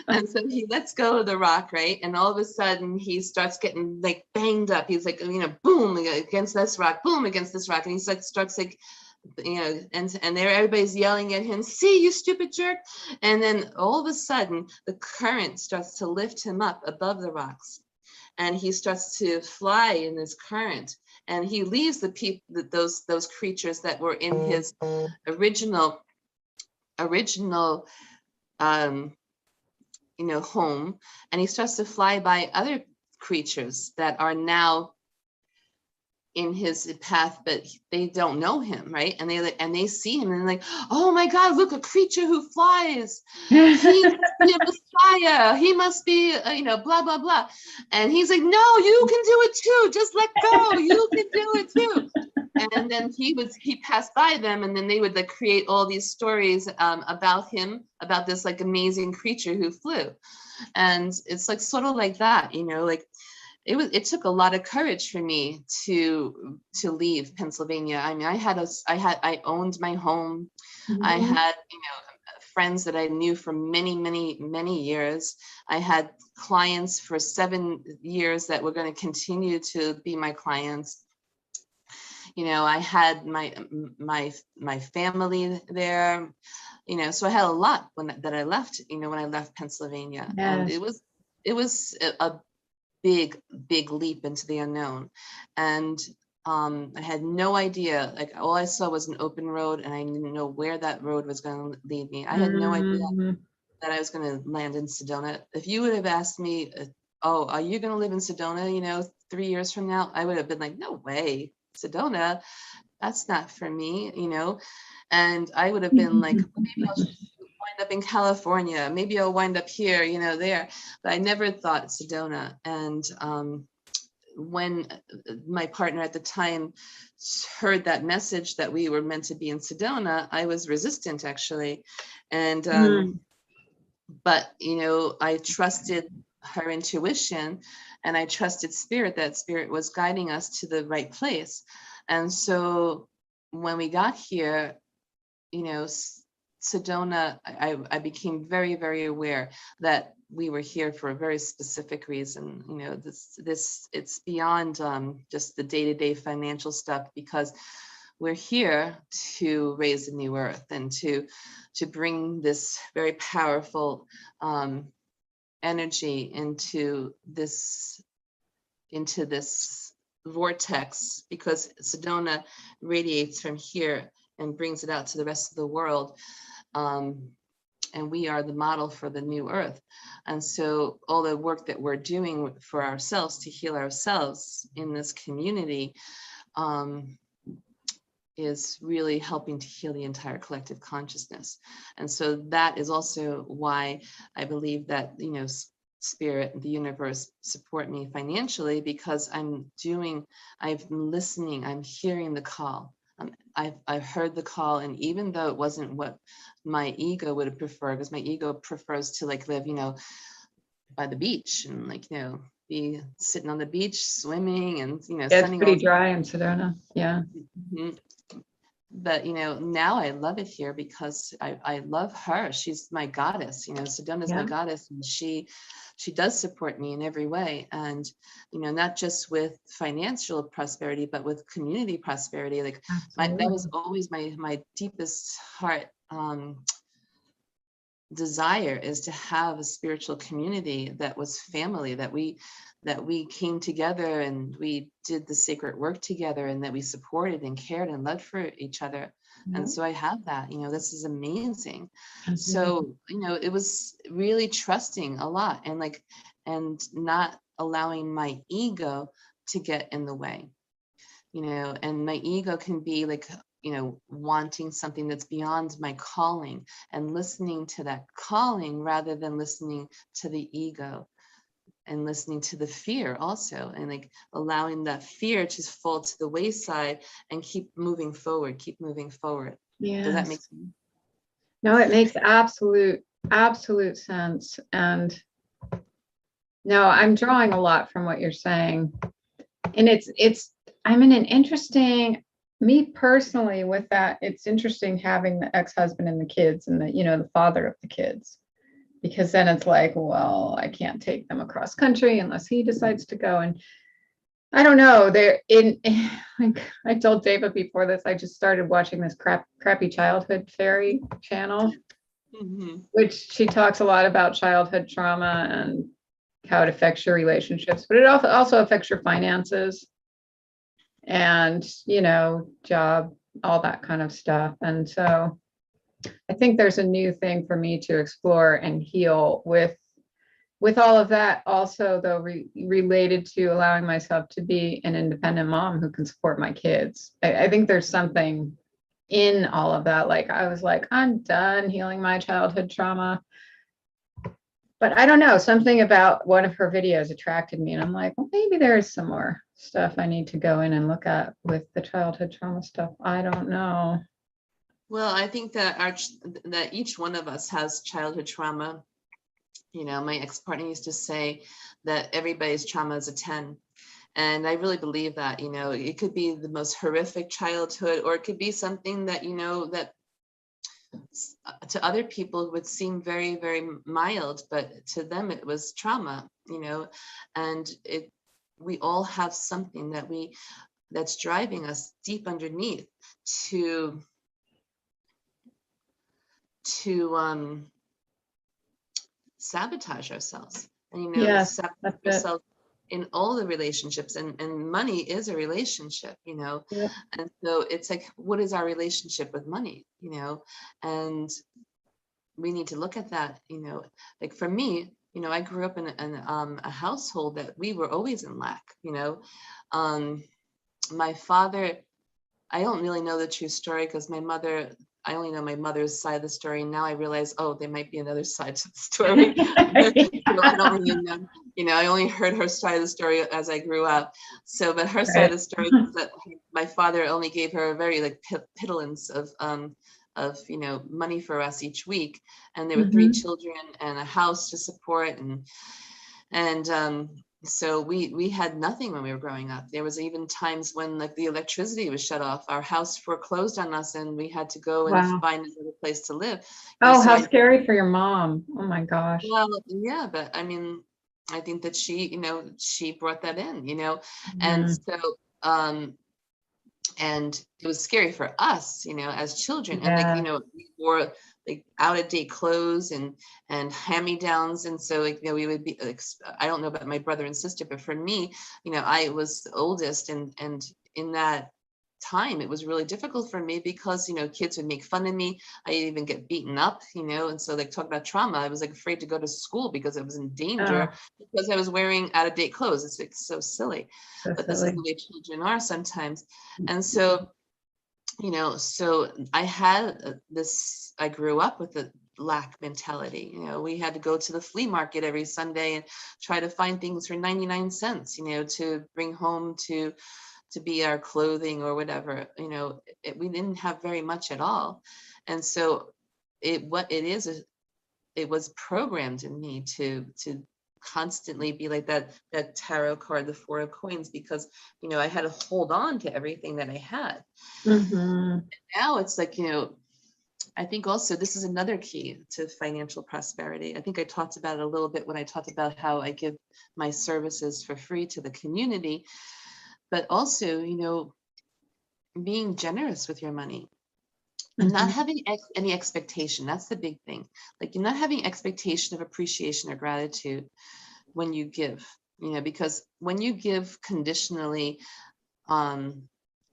And so he lets go of the rock, right? And all of a sudden he starts getting like banged up. He's like, boom against this rock, boom against this rock. And he's like, starts like, and there everybody's yelling at him, "See, you stupid jerk." And then all of a sudden the current starts to lift him up above the rocks. And he starts to fly in this current, and he leaves the people, those creatures that were in his original home, and he starts to fly by other creatures that are now in his path, but they don't know him, right? And they see him and they're like, "Oh my God, look, a creature who flies. He must be a Messiah. He must be, blah, blah, blah." And he's like, "No, you can do it too. Just let go. You can do it too." And then he passed by them, and then they would like create all these stories about him, about this like amazing creature who flew. And it's like sort of like that, like it took a lot of courage for me to leave Pennsylvania. I mean, I owned my home. I had, friends that I knew for many, many, many years. I had clients for 7 years that were going to continue to be my clients. I had my family there, so I had a lot that I left, when I left Pennsylvania. And Yes. it was a big leap into the unknown. And I had no idea, like all I saw was an open road, and I didn't know where that road was going to lead me. I had no idea that I was going to land in Sedona. If you would have asked me, "Oh, are you going to live in Sedona, 3 years from now?" I would have been like, "No way, Sedona, that's not for me," and I would have been like, "Maybe I'll wind up in California. Maybe I'll wind up here, there." But I never thought Sedona. And when my partner at the time heard that message that we were meant to be in Sedona, I was resistant actually. And but I trusted her intuition, and I trusted spirit, that spirit was guiding us to the right place. And so when we got here, Sedona, I became very, very aware that we were here for a very specific reason. It's beyond just the day-to-day financial stuff, because we're here to raise a new earth and to bring this very powerful energy into this vortex, because Sedona radiates from here and brings it out to the rest of the world. And we are the model for the new earth. And so all the work that we're doing for ourselves to heal ourselves in this community is really helping to heal the entire collective consciousness. And so that is also why I believe that, spirit, the universe support me financially, because I'm listening, I'm hearing the call. I've heard the call, and even though it wasn't what my ego would have preferred, because my ego prefers to like live, by the beach and like, be sitting on the beach, swimming, and It's pretty dry in Sedona. Yeah. Mm-hmm. But now I love it here because I love her. She's my goddess. Sedona's my goddess, and she does support me in every way. And not just with financial prosperity, but with community prosperity. Like that was always my deepest heart desire is to have a spiritual community that was family, that we came together and we did the sacred work together, and that we supported and cared and loved for each other. And so I have that, this is amazing. So, it was really trusting a lot, and not allowing my ego to get in the way, and my ego can be like, wanting something that's beyond my calling, and listening to that calling rather than listening to the ego, and listening to the fear also, and like allowing that fear to fall to the wayside and keep moving forward. Does that make Yes. sense? No, it makes absolute sense. And no, I'm drawing a lot from what you're saying. And I'm in an interesting, me personally with that, it's interesting having the ex-husband and the kids and the father of the kids, because then it's like, well, I can't take them across country unless he decides to go. And I don't know, like I told Deva before this, I just started watching this crappy childhood fairy channel, which she talks a lot about childhood trauma and how it affects your relationships, but it also affects your finances and, job, all that kind of stuff. And so I think there's a new thing for me to explore and heal with all of that. Also, though, related to allowing myself to be an independent mom who can support my kids. I think there's something in all of that. Like, I was like, I'm done healing my childhood trauma. But I don't know, something about one of her videos attracted me, and I'm like, well, maybe there's some more stuff I need to go in and look at with the childhood trauma stuff. I don't know. Well, I think that that each one of us has childhood trauma. My ex-partner used to say that everybody's trauma is a 10. And I really believe that, it could be the most horrific childhood, or it could be something that, that to other people would seem very, very mild, but to them it was trauma, and we all have something that's driving us deep underneath to sabotage ourselves, and Yes, sabotage that's it. ourselves in all the relationships, and money is a relationship, Yep. and so it's like, what is our relationship with money, and we need to look at that, like for me, I grew up in a household that we were always in lack, my father, I don't really know the true story, because I only know my mother's side of the story. And now I realize, oh, there might be another side to the story. I don't really know. I only heard her side of the story as I grew up. So, but her side of the story is that my father only gave her a very like pittance of money for us each week. And there were 3 children and a house to support, and so we had nothing when we were growing up. There was even times when like the electricity was shut off, our house foreclosed on us, and we had to go and find another place to live. Oh, how scary for your mom. Oh my gosh. Well, yeah, but I mean, I think that she brought that in, and so and it was scary for us, as children, and like, we wore like out of date clothes and hand-me-downs, and so like, we would be like, I don't know about my brother and sister, but for me, I was the oldest, and in that time it was really difficult for me, because kids would make fun of me. I even get beaten up, and so like, talk about trauma, I was like afraid to go to school because I was in danger because I was wearing out of date clothes. It's like so silly, but this is the way children are sometimes. And so so I had I grew up with a lack mentality. We had to go to the flea market every Sunday and try to find things for 99 cents, to bring home to be our clothing or whatever. We didn't have very much at all. And so it was programmed in me to constantly be like that tarot card, the 4 of coins, because I had to hold on to everything that I had. Now it's like, I think also this is another key to financial prosperity. I think I talked about it a little bit when I talked about how I give my services for free to the community, but also, being generous with your money. And not Mhm. having any expectation. That's the big thing. Like, you're not having expectation of appreciation or gratitude when you give, because when you give conditionally,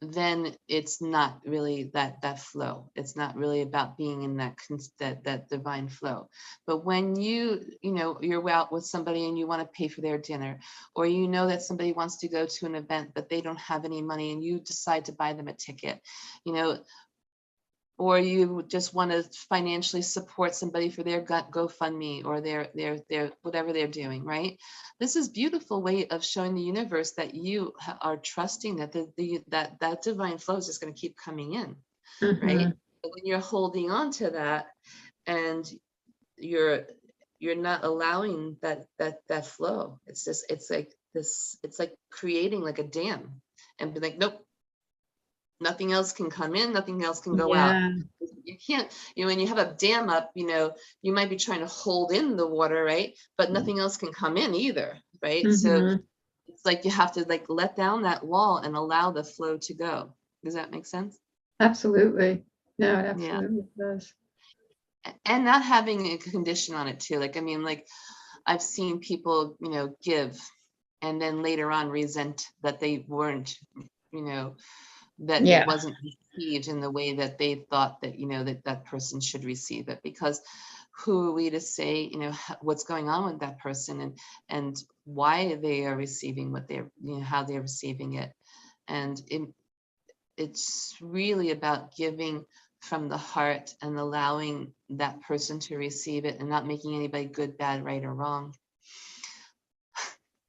then it's not really that flow. It's not really about being in that divine flow. But when you're out with somebody and you want to pay for their dinner, or that somebody wants to go to an event but they don't have any money and you decide to buy them a ticket, or you just want to financially support somebody for their GoFundMe or their whatever they're doing, right? This is beautiful way of showing the universe that you are trusting that that divine flow is just going to keep coming in, right? Mhm. But when you're holding on to that and you're not allowing that flow, it's like this, it's like creating like a dam and be like, nope, nothing else can come in, nothing else can go out. Yeah. You can't, when you have a dam up, you might be trying to hold in the water, right? But nothing else can come in either, right? So Mhm. it's like you have to like let down that wall and allow the flow to go. Does that make sense? Absolutely. No, it Yeah. absolutely does. And not having a condition on it too. Like, like I've seen people, give and then later on resent that they weren't, you know, that it Yeah. wasn't received in the way that they thought that that person should receive it, because who are we to say what's going on with that person and why they are receiving what they're how they're receiving it. And it's really about giving from the heart and allowing that person to receive it and not making anybody good, bad, right, or wrong.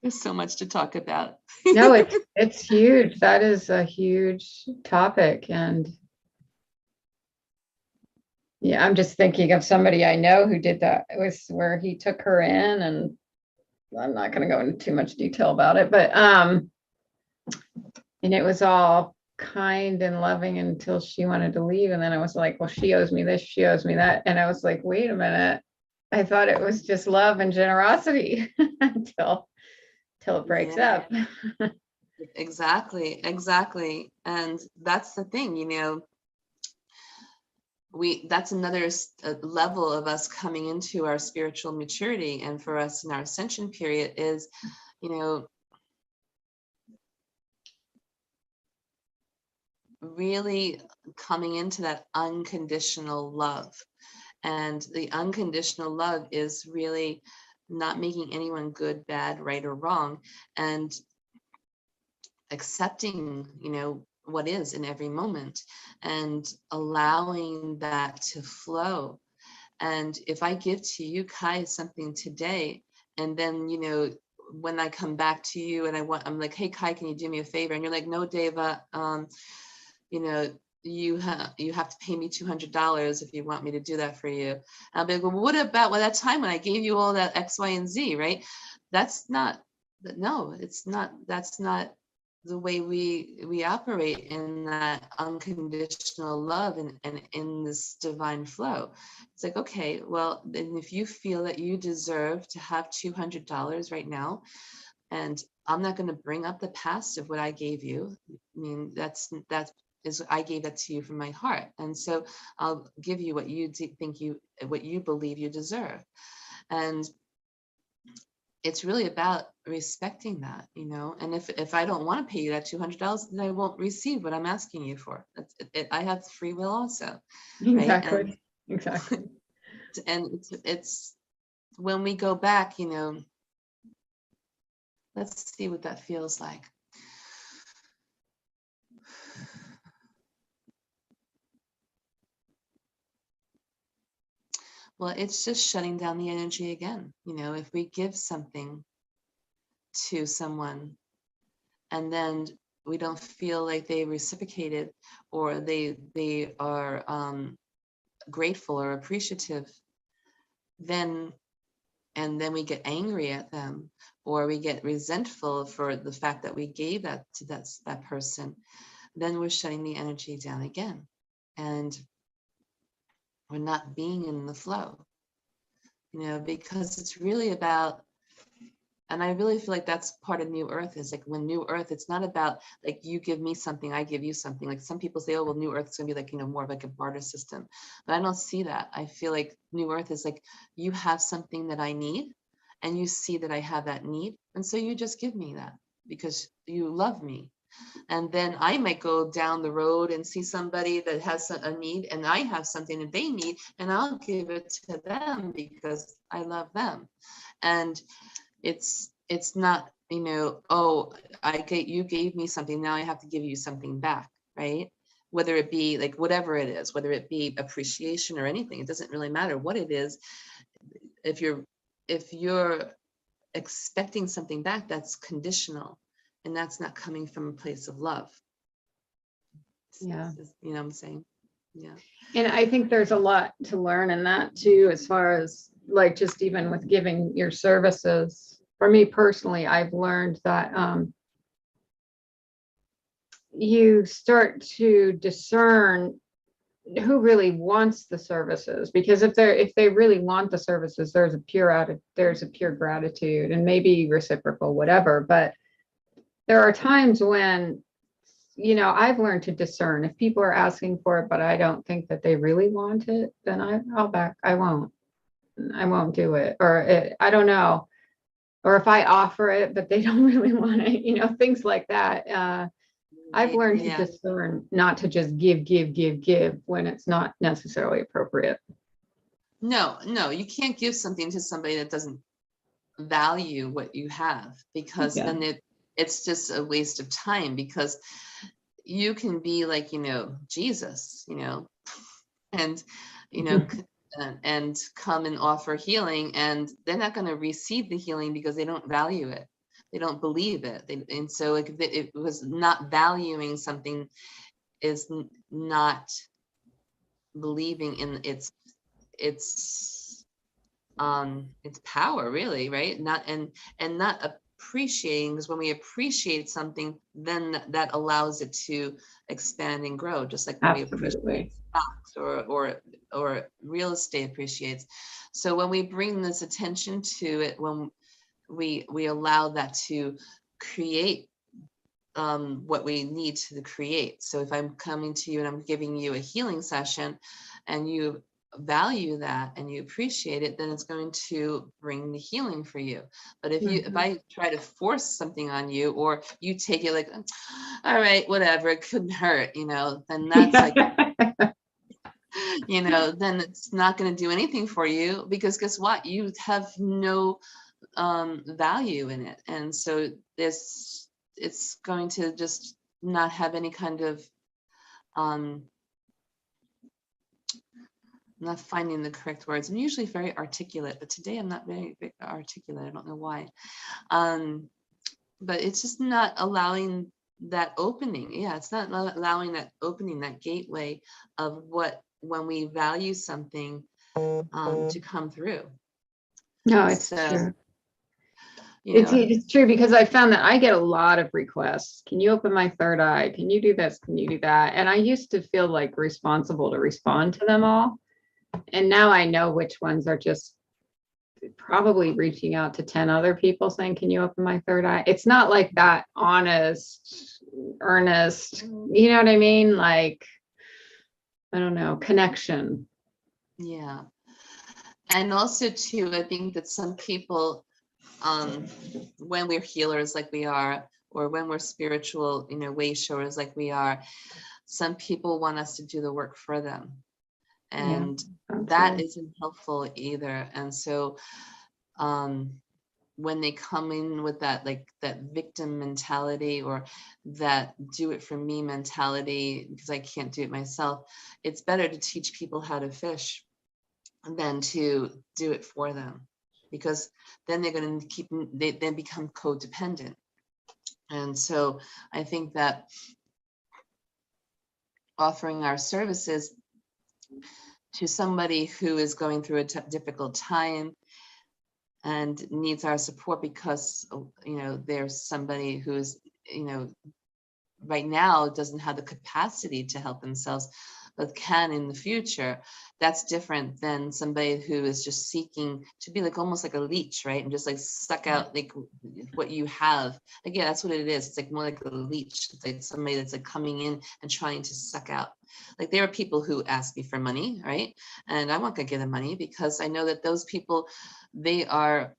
There's so much to talk about. No, it's huge. That is a huge topic. And yeah, I'm just thinking of somebody I know who did that. It was where he took her in, and I'm not going to go into too much detail about it, but and it was all kind and loving until she wanted to leave. And then I was like, well, she owes me this, she owes me that. And I was like, wait a minute. I thought it was just love and generosity until it breaks Yeah, up. exactly. And that's the thing, that's another level of us coming into our spiritual maturity. And for us in our ascension period is, really coming into that unconditional love. And the unconditional love is really not making anyone good, bad, right, or wrong, and accepting, what is in every moment and allowing that to flow. And if I give to you, Kai, something today, and then, when I come back to you and I'm like, hey, Kai, can you do me a favor? And you're like, no, Deva, you know, you have to pay me $200 if you want me to do that for you. And I'll be like, well, what about that time when I gave you all that X, Y, and Z, right? That's not, no, it's not, that's not the way we operate in that unconditional love and in this divine flow. It's like, okay, well, then if you feel that you deserve to have $200 right now, and I'm not going to bring up the past of what I gave you. I mean, that is, I gave that to you from my heart. And so I'll give you what you what you believe you deserve. And it's really about respecting that, and if I don't want to pay you that $200, then I won't receive what I'm asking you for. I have free will also, right? Exactly. Exactly. And it's when we go back, let's see what that feels like. Well, it's just shutting down the energy again. If we give something to someone and then we don't feel like they reciprocated or they are grateful or appreciative, then we get angry at them or we get resentful for the fact that we gave that to that person, then we're shutting the energy down again. And we're not being in the flow, because it's really about And I really feel like that's part of New Earth, is like when New Earth, it's not about like you give me something, I give you something. Like some people say, oh, well, New Earth is going to be like, more of like a barter system. But I don't see that. I feel like New Earth is like, you have something that I need and you see that I have that need. And so you just give me that because you love me. And then I might go down the road and see somebody that has a need and I have something that they need and I'll give it to them because I love them. And it's not, oh, you gave me something, now I have to give you something back, right? Whether it be like whatever it is, whether it be appreciation or anything, it doesn't really matter what it is. If you're expecting something back, that's conditional, and that's not coming from a place of love. Yeah. You know what I'm saying? Yeah. And I think there's a lot to learn in that too, as far as like just even with giving your services. For me personally, I've learned that you start to discern who really wants the services, because if they really want the services, there's a pure gratitude and maybe reciprocal, whatever. But there are times when, I've learned to discern if people are asking for it, but I don't think that they really want it, then I won't do it. Or I don't know. Or if I offer it, but they don't really want it, things like that. I've learned to discern not to just give when it's not necessarily appropriate. No, you can't give something to somebody that doesn't value what you have, because then it's just a waste of time, because you can be like, Jesus, and, and come and offer healing, and they're not going to receive the healing because they don't value it. They don't believe it. And so it was not valuing something is not believing in its power, really, right? Not appreciating, because when we appreciate something, then that allows it to expand and grow, just like when we appreciate stocks or real estate appreciates. So when we bring this attention to it, when we allow that to create what we need to create. So if I'm coming to you and I'm giving you a healing session and you value that and you appreciate it, then it's going to bring the healing for you. But if I try to force something on you, or you take it like, all right, whatever, it couldn't hurt, then that's like, then it's not going to do anything for you, because guess what? You have no value in it. And so it's going to just not have any kind of, I'm not finding the correct words. I'm usually very articulate, but today I'm not very articulate. I don't know why. But it's just not allowing that opening. Yeah, it's not allowing that opening, that gateway of when we value something to come through. No, it's true. It's true, because I found that I get a lot of requests. Can you open my third eye? Can you do this? Can you do that? And I used to feel like responsible to respond to them all. And now I know which ones are just probably reaching out to 10 other people saying, can you open my third eye? It's not like that honest, earnest, you know what I mean? Like, I don't know, connection. Yeah. And also too, I think that some people, when we're healers like we are, or when we're spiritual, way showers like we are, some people want us to do the work for them. And that isn't helpful either. And so when they come in with that, like that victim mentality, or that do it for me mentality, because I can't do it myself, it's better to teach people how to fish than to do it for them, because then they're going to they then become codependent. And so I think that offering our services to somebody who is going through a difficult time and needs our support, because there's somebody who's right now doesn't have the capacity to help themselves, but can in the future, that's different than somebody who is just seeking to be like almost like a leech, right? And just like suck out like what you have. Like, yeah, that's what it is. It's like more like a leech. It's like somebody that's like coming in and trying to suck out. Like there are people who ask me for money, right? And I'm not gonna give them money because I know that those people, they are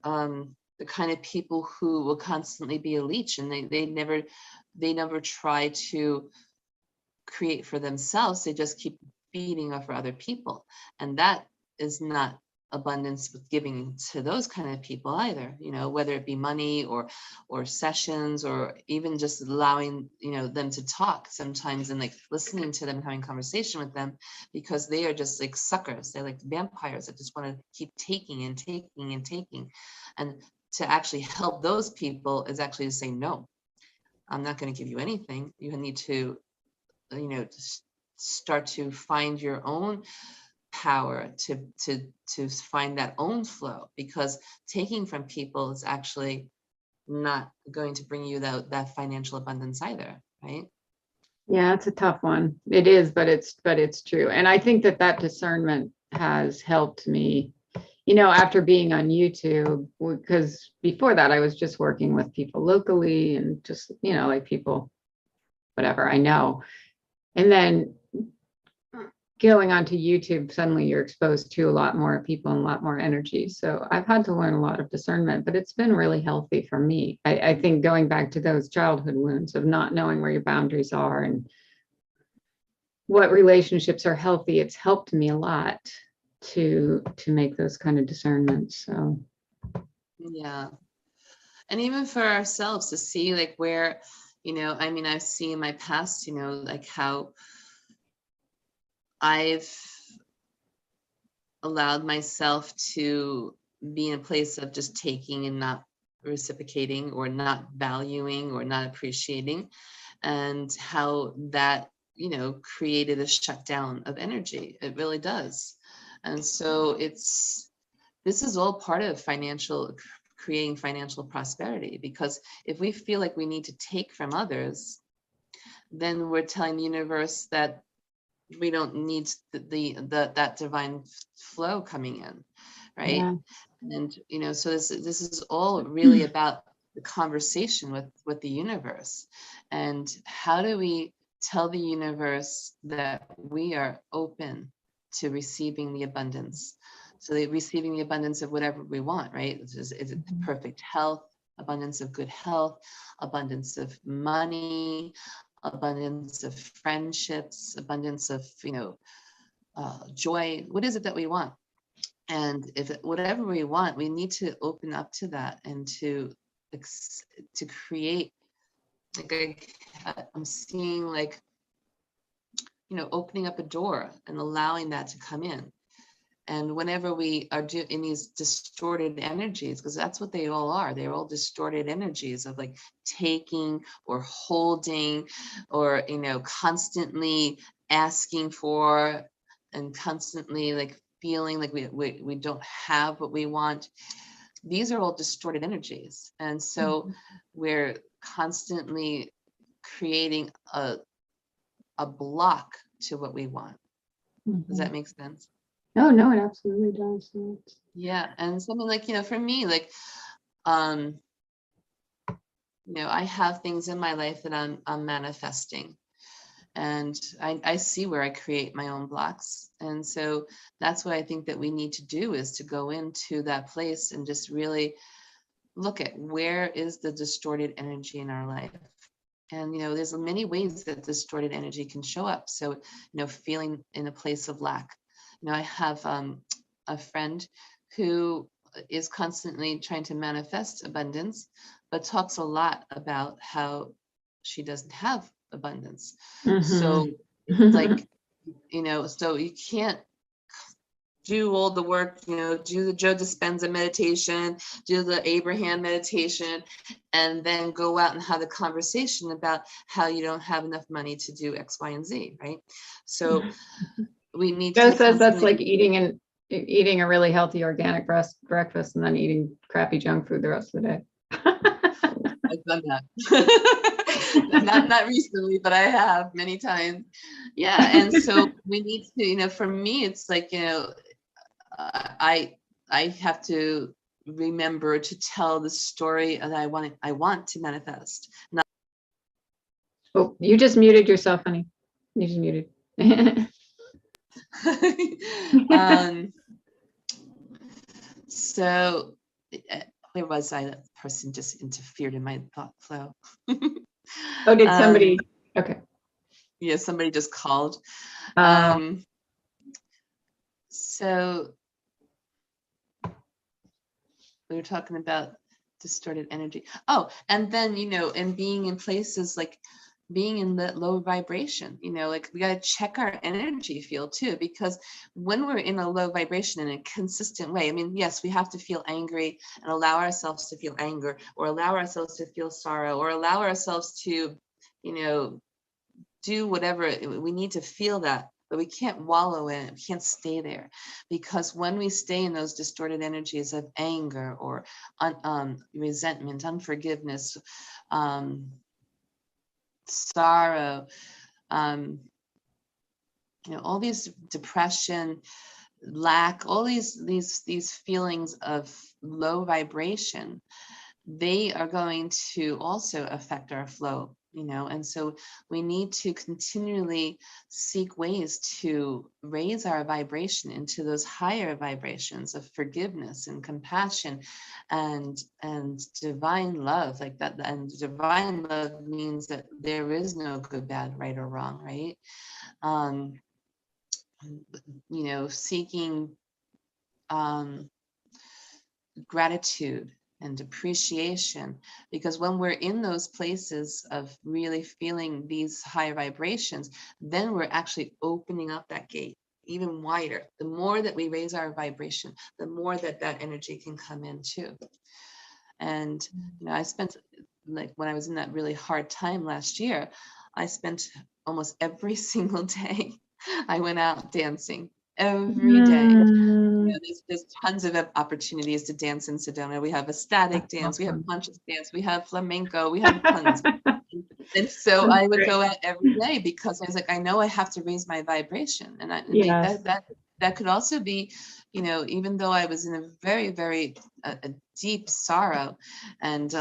the kind of people who will constantly be a leech, and they never try to create for themselves. They just keep feeding off for other people, and that is not abundance with giving to those kind of people either, you know, whether it be money or sessions, or even just allowing, you know, them to talk sometimes and like listening to them, having conversation with them, because they are just like suckers. They're like vampires that just want to keep taking and taking and taking. And to actually help those people is actually to say, no, I'm not going to give you anything. You need to, you know, start to find your own power to find that own flow, because taking from people is actually not going to bring you that financial abundance either, right? Yeah, it's a tough one. It is, but it's true. And I think that discernment has helped me, you know, after being on YouTube, because before that I was just working with people locally and just, you know, like people, whatever I know. And then going onto YouTube, suddenly you're exposed to a lot more people and a lot more energy. So I've had to learn a lot of discernment, but it's been really healthy for me. I think going back to those childhood wounds of not knowing where your boundaries are and what relationships are healthy, it's helped me a lot to make those kind of discernments. So yeah. And even for ourselves to see like where, you know, I mean, I've seen in my past, you know, like how I've allowed myself to be in a place of just taking and not reciprocating, or not valuing, or not appreciating, and how that, you know, created a shutdown of energy. It really does. And so this is all part of creating financial prosperity, because if we feel like we need to take from others, then we're telling the universe that we don't need that divine flow coming in, right? yeah. And you know, so this is all really about the conversation with the universe, and how do we tell the universe that we are open to receiving the abundance. So receiving the abundance of whatever we want, right? Is it perfect health, abundance of good health, abundance of money, abundance of friendships, abundance of, you know, joy. What is it that we want? And whatever we want, we need to open up to that, and to create, like I'm seeing, like, you know, opening up a door and allowing that to come in. And whenever we are in these distorted energies, because that's what they all are, they're all distorted energies of like taking or holding, or, you know, constantly asking for, and constantly like feeling like we don't have what we want. These are all distorted energies. And so we're constantly creating a block to what we want. Does that make sense? Oh, no, it absolutely does. Yeah. And something like, you know, for me, like, you know, I have things in my life that I'm manifesting, and I see where I create my own blocks. And so that's what I think that we need to do, is to go into that place and just really look at where is the distorted energy in our life. And, you know, there's many ways that distorted energy can show up. So, you know, feeling in a place of lack. You know, I have a friend who is constantly trying to manifest abundance, but talks a lot about how she doesn't have abundance. So it's like, you know, so you can't do all the work, you know, do the Joe Dispenza meditation, do the Abraham meditation, and then go out and have a conversation about how you don't have enough money to do X, Y, and Z, right? So we need Joe to says that's like eating a really healthy organic breakfast and then eating crappy junk food the rest of the day. I've done that. Not recently, but I have many times. Yeah, and so we need to, for me, it's like, I have to remember to tell the story that I want to manifest. Not Oh, you just muted yourself, honey. You just muted. So where was I? That person just interfered in my thought flow. Oh, did somebody? Okay. Yeah, somebody just called. So we were talking about distorted energy. Oh, and then, and being in places like being in the low vibration, like we got to check our energy field too, because when we're in a low vibration in a consistent way, I mean, yes, we have to feel angry and allow ourselves to feel anger, or allow ourselves to feel sorrow, or allow ourselves to, do whatever we need to feel that, but we can't wallow in it. We can't stay there, because when we stay in those distorted energies of anger or resentment, unforgiveness, sorrow, all these depression, lack, all these feelings of low vibration, they are going to also affect our flow, and so we need to continually seek ways to raise our vibration into those higher vibrations of forgiveness and compassion and divine love, like that. And divine love means that there is no good, bad, right, or wrong, right? Seeking gratitude and appreciation, because when we're in those places of really feeling these high vibrations, then we're actually opening up that gate even wider. The more that we raise our vibration, the more that energy can come in too. And I spent, like, when I was in that really hard time last year, I spent almost every single day, I went out dancing every day. There's tons of opportunities to dance in Sedona. We have ecstatic dance, we have conscious dance, we have flamenco, we have tons. And so I would go out every day, because I was like, I know I have to raise my vibration. And that could also be, even though I was in a very, very a deep sorrow, and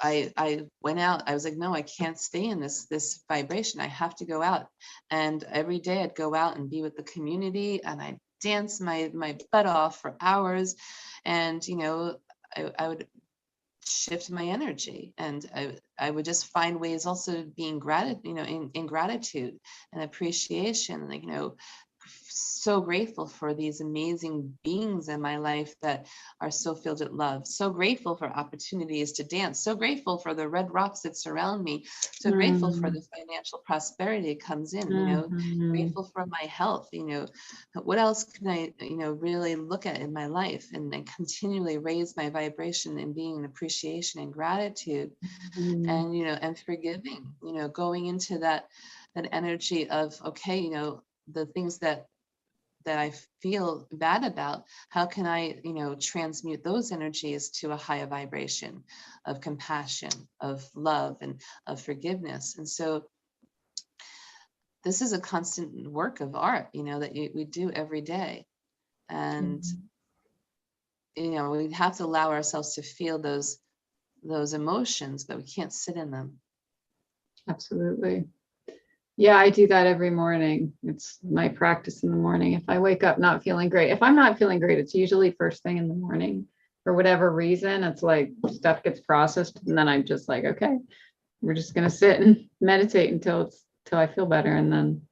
I went out, I was like, no, I can't stay in this vibration. I have to go out. And every day I'd go out and be with the community, and I'd dance my butt off for hours. And, I would shift my energy, and I would just find ways also being in gratitude and appreciation, like, so grateful for these amazing beings in my life that are so filled with love, so grateful for opportunities to dance, so grateful for the red rocks that surround me, so grateful for the financial prosperity that comes in, grateful for my health. What else can I really look at in my life, and then continually raise my vibration and being in appreciation and gratitude, and and forgiving, going into that energy of, okay, the things that I feel bad about, how can I, transmute those energies to a higher vibration of compassion, of love, and of forgiveness. And so this is a constant work of art, that we do every day. And, we have to allow ourselves to feel those emotions, but we can't sit in them. Absolutely. Yeah, I do that every morning. It's my practice in the morning. If I wake up not feeling great, if I'm not feeling great, it's usually first thing in the morning. For whatever reason, it's like stuff gets processed, and then I'm just like, okay, we're just gonna sit and meditate until I feel better, and then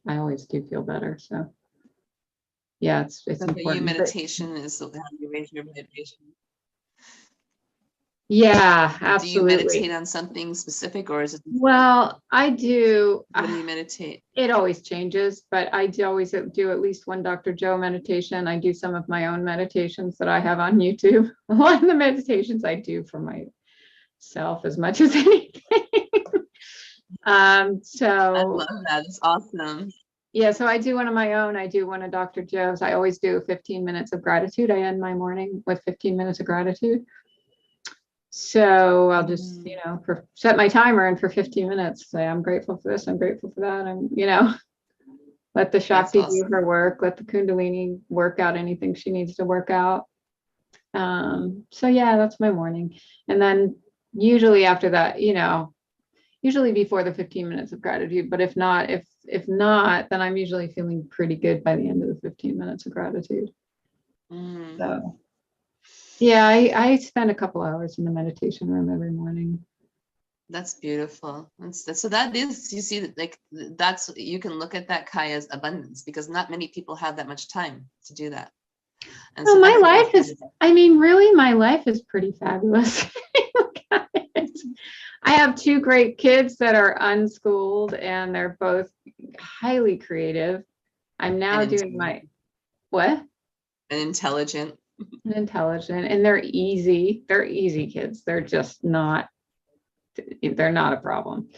I always do feel better. So yeah, it's important. Meditation is how you raise your vibration. Yeah, absolutely. Do you meditate on something specific, or is it? Well, I do. What do you meditate? It always changes, but I do always do at least one Dr. Joe meditation. I do some of my own meditations that I have on YouTube. A lot of the meditations I do for myself as much as anything. So I love that. It's awesome. Yeah, so I do one of my own. I do one of Dr. Joe's. I always do 15 minutes of gratitude. I end my morning with 15 minutes of gratitude. So I'll just, set my timer and for 15 minutes, say, I'm grateful for this, I'm grateful for that. Let the That's Shakti do awesome. her work, let the Kundalini work out anything she needs to work out. So yeah, that's my morning. And then usually after that, usually before the 15 minutes of gratitude, but if not, then I'm usually feeling pretty good by the end of the 15 minutes of gratitude. Mm. So yeah, I spend a couple hours in the meditation room every morning. That's beautiful. So that is, you see, like that's, you can look at that, Kai, as abundance, because not many people have that much time to do that. And Well, so my that's life is, really, my life is pretty fabulous. Look at it. I have two great kids that are unschooled and they're both highly creative. I'm now doing my, what? And intelligent. And intelligent, and they're easy. They're easy kids. They're just not, they're not a problem.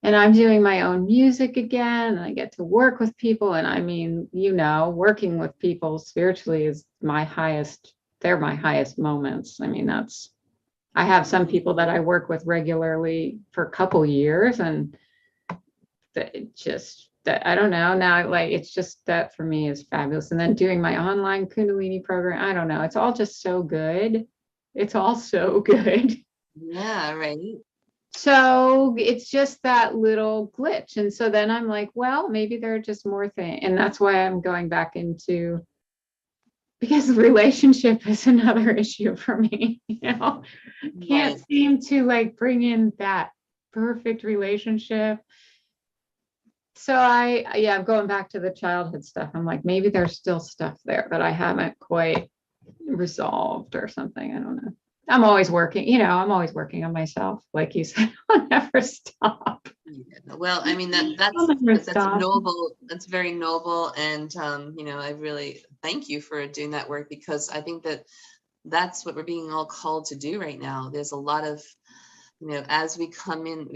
And I'm doing my own music again, and I get to work with people. And I mean, working with people spiritually is my highest, they're my highest moments. I mean, I have some people that I work with regularly for a couple years, and I don't know now, like, it's just that for me is fabulous. And then doing my online Kundalini program, I don't know, it's all just so good. It's all so good. Yeah, right. So it's just that little glitch. And so then I'm like, well, maybe there are just more things. And that's why I'm going back into, because relationship is another issue for me, can't seem to like bring in that perfect relationship. So I'm going back to the childhood stuff. I'm like, maybe there's still stuff there that I haven't quite resolved or something. I don't know. I'm always working, I'm always working on myself. Like you said, I'll never stop. Yeah. Well, I mean, that's noble. That's very noble. And, I really thank you for doing that work, because I think that's what we're being all called to do right now. There's a lot of, as we come in,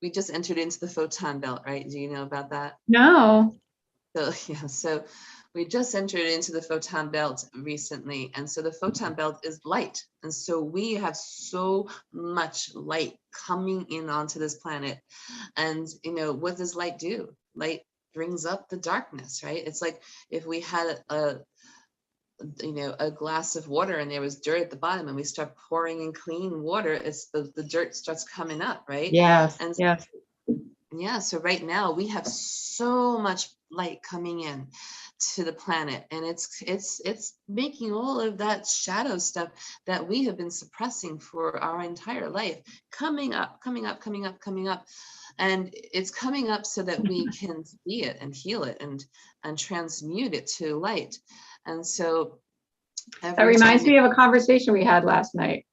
we just entered into the photon belt, right? Do you know about that? No. So, yeah, so we just entered into the photon belt recently. And so the photon belt is light. And so we have so much light coming in onto this planet. And, what does light do? Light brings up the darkness, right? It's like if we had a glass of water and there was dirt at the bottom, and we start pouring in clean water, it's the dirt starts coming up, right? Yes. And yes. yeah, so right now we have so much light coming in to the planet, and it's making all of that shadow stuff that we have been suppressing for our entire life coming up, and it's coming up so that we can see it and heal it and transmute it to light. And so that reminds me of a conversation we had last night.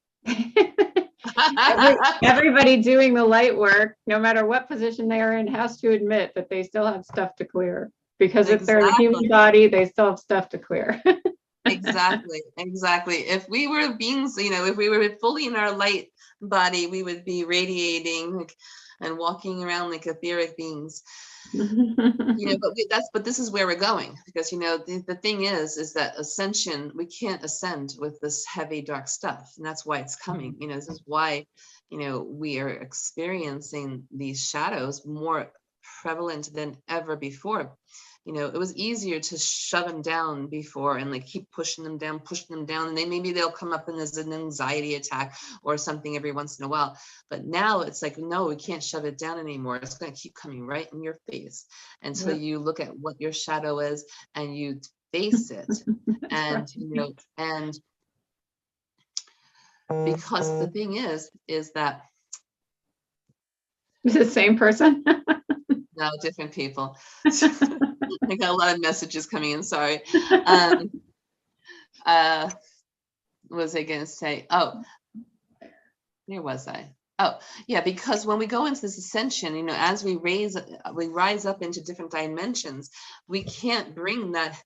Everybody doing the light work, no matter what position they are in, has to admit that they still have stuff to clear, because if they're the human body, they still have stuff to clear. Exactly. If we were beings, if we were fully in our light body, we would be radiating and walking around like etheric beings. But this is where we're going, because the thing is that ascension, we can't ascend with this heavy dark stuff, and that's why it's coming. This is why we are experiencing these shadows more prevalent than ever before. It was easier to shove them down before and like keep pushing them down, and maybe they'll come up as an anxiety attack or something every once in a while. But now it's like, no, we can't shove it down anymore. It's going to keep coming right in your face until you look at what your shadow is and you face it. And and because the thing is that is it the same person? No, different people. I got a lot of messages coming in. Sorry. What was I going to say? Oh, where was I? Oh, yeah, because when we go into this ascension, as we rise up into different dimensions, we can't bring that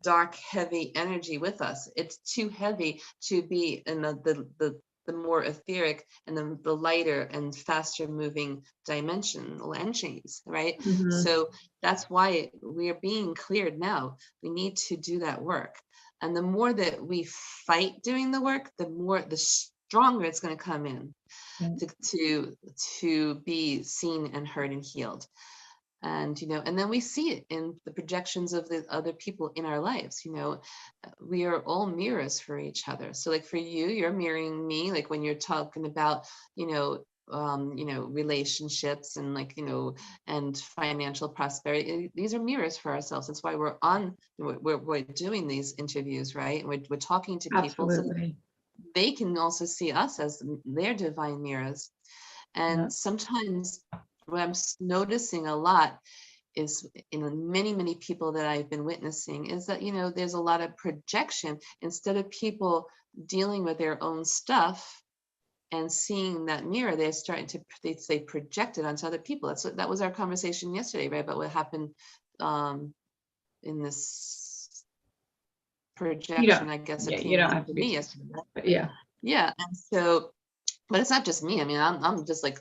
dark, heavy energy with us. It's too heavy to be in the more etheric and the lighter and faster moving dimensional energies, right? Mm-hmm. So that's why we are being cleared now. We need to do that work. And the more that we fight doing the work, the more stronger it's going to come in Yeah. to be seen and heard and healed. And, and then we see it in the projections of the other people in our lives. We are all mirrors for each other. So like for you, you're mirroring me, like when you're talking about, relationships and like, and financial prosperity. These are mirrors for ourselves. That's why we're doing these interviews, right? And we're talking to people so that Absolutely. they can also see us as their divine mirrors. And Yeah. sometimes what I'm noticing a lot is in many, many people that I've been witnessing is that, there's a lot of projection instead of people dealing with their own stuff and seeing that mirror. They're starting to, they project it onto other people. That was our conversation yesterday, right? About what happened in this projection, I guess it Yeah, came you don't in have to for be me too, yesterday. but yeah. Yeah. And so, but it's not just me. I mean, I'm just like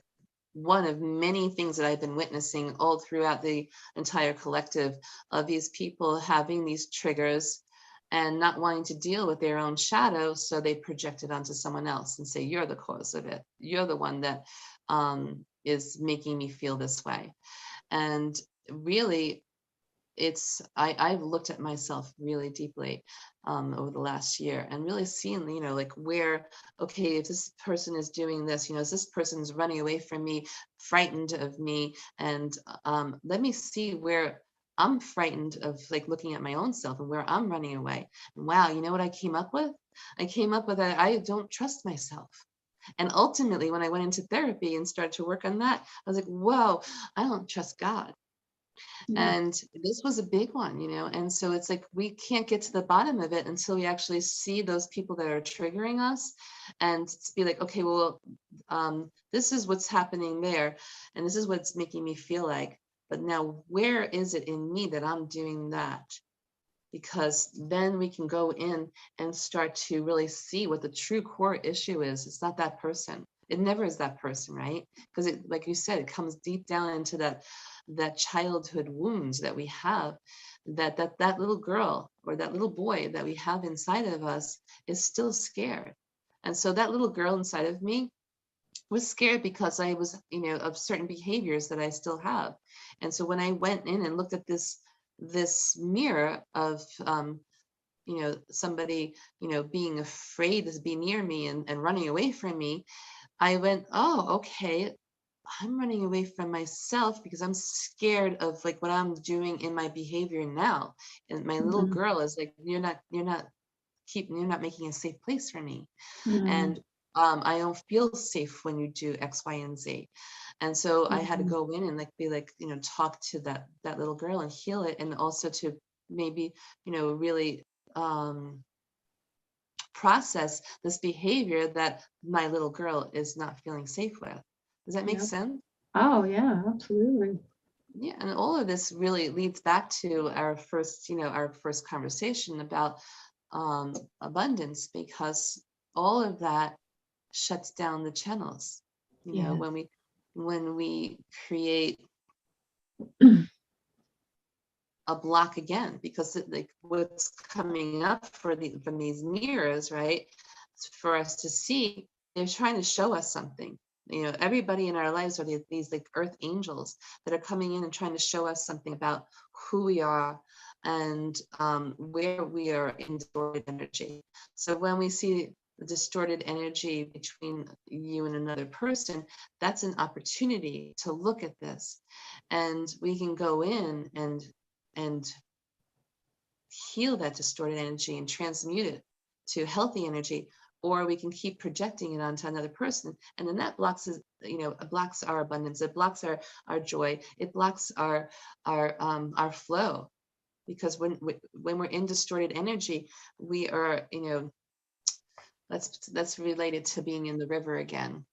one of many things that I've been witnessing all throughout the entire collective of these people having these triggers and not wanting to deal with their own shadow. So they project it onto someone else and say, you're the cause of it. You're the one that is making me feel this way. And really, I've looked at myself really deeply over the last year and really seen, like where, okay, if this person is doing this, is this person's running away from me, frightened of me, and let me see where I'm frightened of, like looking at my own self and where I'm running away. And wow, you know what I came up with? I came up with that I don't trust myself. And ultimately, when I went into therapy and started to work on that, I was like, whoa, I don't trust God. Yeah. And this was a big one, and so it's like we can't get to the bottom of it until we actually see those people that are triggering us and be like, okay, well, this is what's happening there, and this is what's making me feel like, but now where is it in me that I'm doing that? Because then we can go in and start to really see what the true core issue is. It's not that person. It never is that person, right? Because it, like you said, it comes deep down into that childhood wounds that we have, that little girl or that little boy that we have inside of us is still scared. And so that little girl inside of me was scared because I was, of certain behaviors that I still have. And so when I went in and looked at this mirror of somebody being afraid to be near me and running away from me, I went, oh, okay, I'm running away from myself because I'm scared of like what I'm doing in my behavior now. And my little Mhm. girl is like, you're not making a safe place for me. Mhm. And I don't feel safe when you do X, Y, and Z. And so I had to Mhm. go in and like be like, talk to that little girl and heal it, and also to maybe, really process this behavior that my little girl is not feeling safe with. Does that make Yep. sense? Oh yeah, absolutely. Yeah, and all of this really leads back to our first conversation about abundance, because all of that shuts down the channels. Yeah. When we create a block again, because like what's coming up from these mirrors, right? For us to see, they're trying to show us something. Everybody in our lives are these like earth angels that are coming in and trying to show us something about who we are and where we are in distorted energy. So when we see the distorted energy between you and another person, that's an opportunity to look at this, and we can go in and heal that distorted energy and transmute it to healthy energy, or we can keep projecting it onto another person, and then that blocks blocks our abundance, it blocks our joy, it blocks our flow. Because when we're in distorted energy, we are, that's related to being in the river again.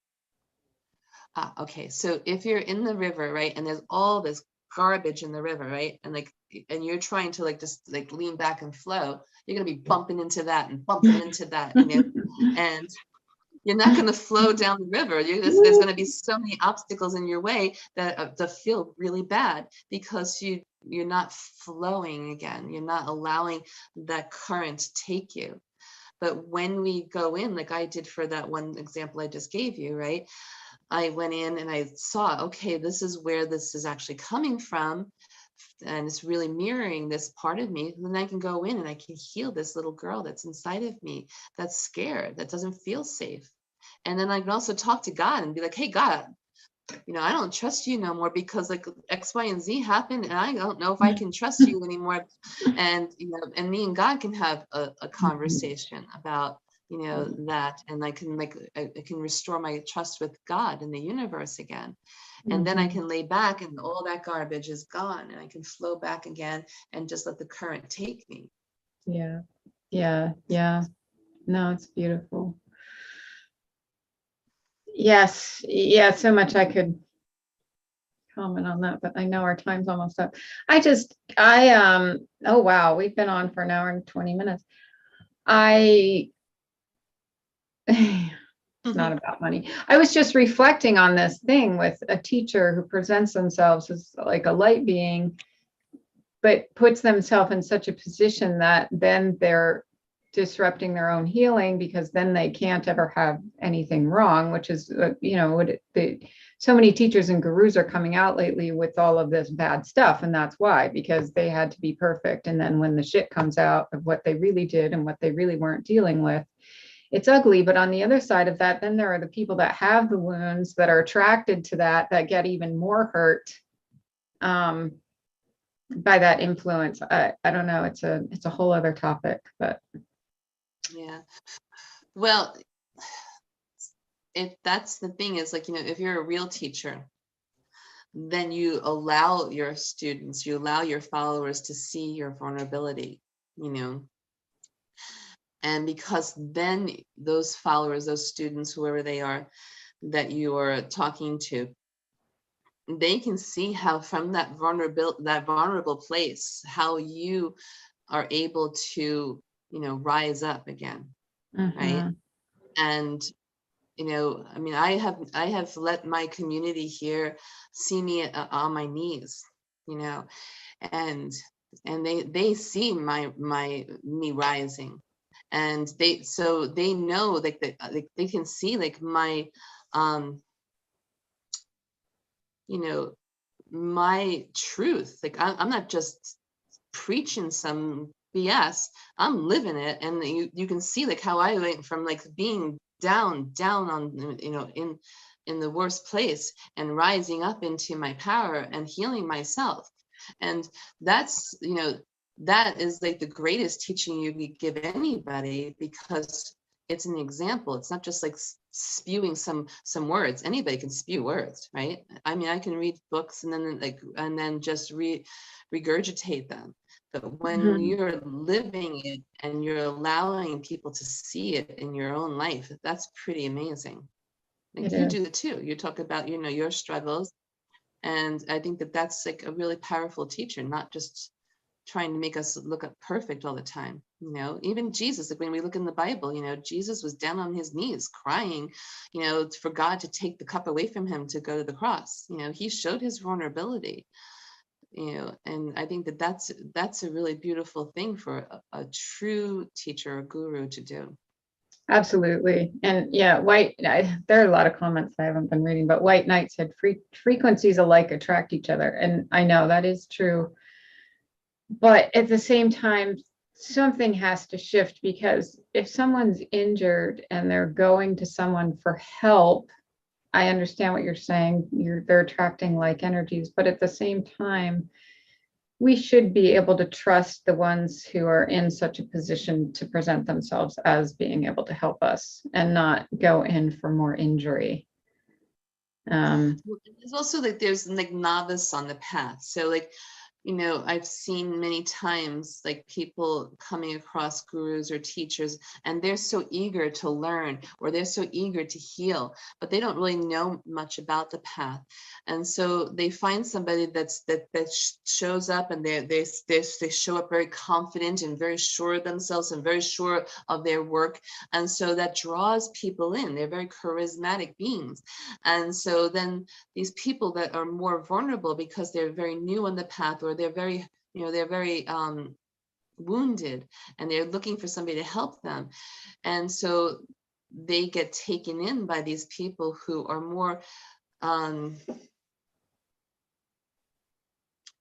Okay, so if you're in the river, right, and there's all this garbage in the river, right, and you're trying to like just like lean back and flow, you're gonna be bumping into that and bumping into that, and you're not gonna flow down the river. There's gonna be so many obstacles in your way that feel really bad, because you're not flowing again. You're not allowing that current to take you. But when we go in, like I did for that one example I just gave you, right? I went in and I saw, okay, this is where this is actually coming from. And it's really mirroring this part of me. And then I can go in and I can heal this little girl that's inside of me, that's scared, that doesn't feel safe. And then I can also talk to God and be like, hey, God, I don't trust you no more because like X, Y, and Z happened. And I don't know if I can trust you anymore. And, and me and God can have a conversation about, that. And I can restore my trust with God and the universe again. And then I can lay back and all that garbage is gone and I can flow back again and just let the current take me. Yeah. Yeah. No, it's beautiful. Yes. Yeah. So much I could comment on that, but I know our time's almost up. Oh, wow. We've been on for an hour and 20 minutes. It's not about money. I was just reflecting on this thing with a teacher who presents themselves as like a light being, but puts themselves in such a position that then they're disrupting their own healing because then they can't ever have anything wrong, which is, so many teachers and gurus are coming out lately with all of this bad stuff. And that's why, because they had to be perfect. And then when the shit comes out of what they really did and what they really weren't dealing with, it's ugly. But on the other side of that, then there are the people that have the wounds that are attracted to that get even more hurt by that influence. I don't know. It's a whole other topic, but yeah. Well, that's the thing is like, if you're a real teacher, then you allow your students, you allow your followers to see your vulnerability, and because then those followers, those students, whoever they are that you are talking to, they can see how from that vulnerable place, how you are able to, rise up again. Right. And, I have let my community here see me on my knees, and they see me rising. And they know like they can see like my my truth. Like I'm not just preaching some BS, I'm living it. And you can see like how I went from like being down on, in the worst place and rising up into my power and healing myself. And that's, that is like the greatest teaching you could give anybody, because it's an example. It's not just like spewing some words. Anybody can spew words, right? I mean, I can read books and then just regurgitate them. But when you're living it and you're allowing people to see it in your own life, that's pretty amazing. Like you do it too. You talk about, your struggles. And I think that that's like a really powerful teacher, not just trying to make us look perfect all the time. Even Jesus, like when we look in the Bible, Jesus was down on his knees crying, for God to take the cup away from him to go to the cross. He showed his vulnerability, and I think that that's a really beautiful thing for a true teacher or guru to do. Absolutely. And yeah, there are a lot of comments I haven't been reading, but White Knight said frequencies alike attract each other. And I know that is true. But at the same time, something has to shift, because if someone's injured and they're going to someone for help, I understand what you're saying. They're attracting like energies, but at the same time, we should be able to trust the ones who are in such a position to present themselves as being able to help us and not go in for more injury. There's also like there's like novice on the path. So like, I've seen many times like people coming across gurus or teachers, and they're so eager to learn, or they're so eager to heal, but they don't really know much about the path. And so they find somebody that shows up, and they show up very confident and very sure of themselves and very sure of their work. And so that draws people in. They're very charismatic beings. And so then these people that are more vulnerable because they're very new on the path, or they're very, wounded, and they're looking for somebody to help them. And so they get taken in by these people who are more,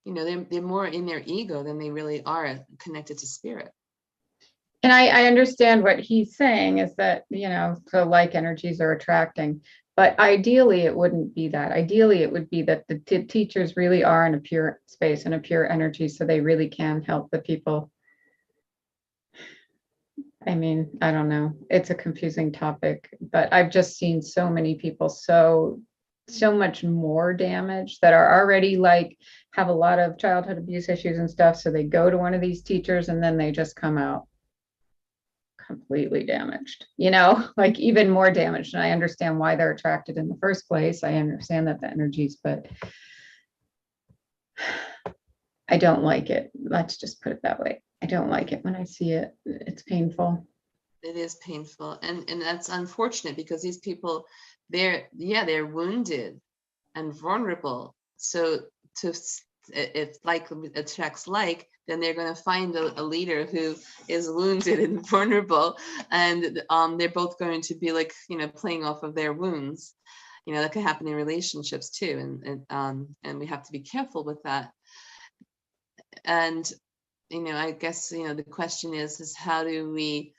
they're more in their ego than they really are connected to spirit. And I understand what he's saying is that, so like energies are attracting, but ideally it wouldn't be that. Ideally, it would be that the teachers really are in a pure space and a pure energy, so they really can help the people. I mean, I don't know. It's a confusing topic, but I've just seen so many people so much more damage that are already like have a lot of childhood abuse issues and stuff. So they go to one of these teachers and then they just come out completely damaged, like even more damaged. And I understand why they're attracted in the first place. I understand that the energies, but I don't like it. Let's just put it that way. I don't like it when I see it. It's painful. It is painful. And that's unfortunate because these people, they're wounded and vulnerable. So if like attracts like, then they're going to find a leader who is wounded and vulnerable, and they're both going to be like, playing off of their wounds. That could happen in relationships too, and we have to be careful with that. And I guess the question is how do we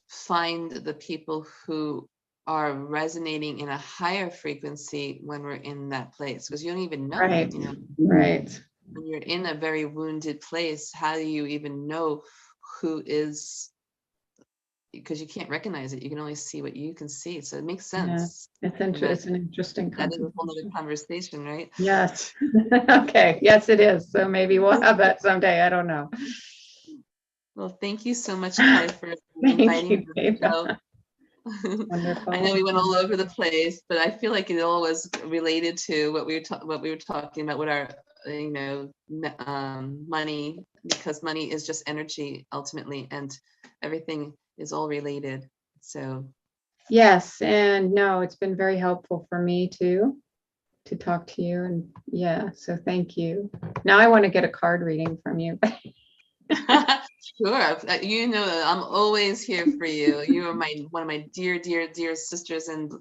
find the people who are resonating in a higher frequency when we're in that place? Because you don't even know. Right. Right. When you're in a very wounded place, how do you even know who is? Because you can't recognize it. You can only see what you can see. So it makes sense. Yeah, it's an interesting That is a whole other conversation, right? Yes. Okay. Yes, it is. So maybe we'll have that someday. I don't know. Well, thank you so much, Kai, for inviting me to the show. Wonderful. I know we went all over the place, but I feel like it all was related to what we were talking about with our money, because money is just energy ultimately, and everything is all related. So yes, and no, it's been very helpful for me too to talk to you, and so thank you. Now I want to get a card reading from you. Sure. I'm always here for you. You are one of my dear, dear, dear sisters and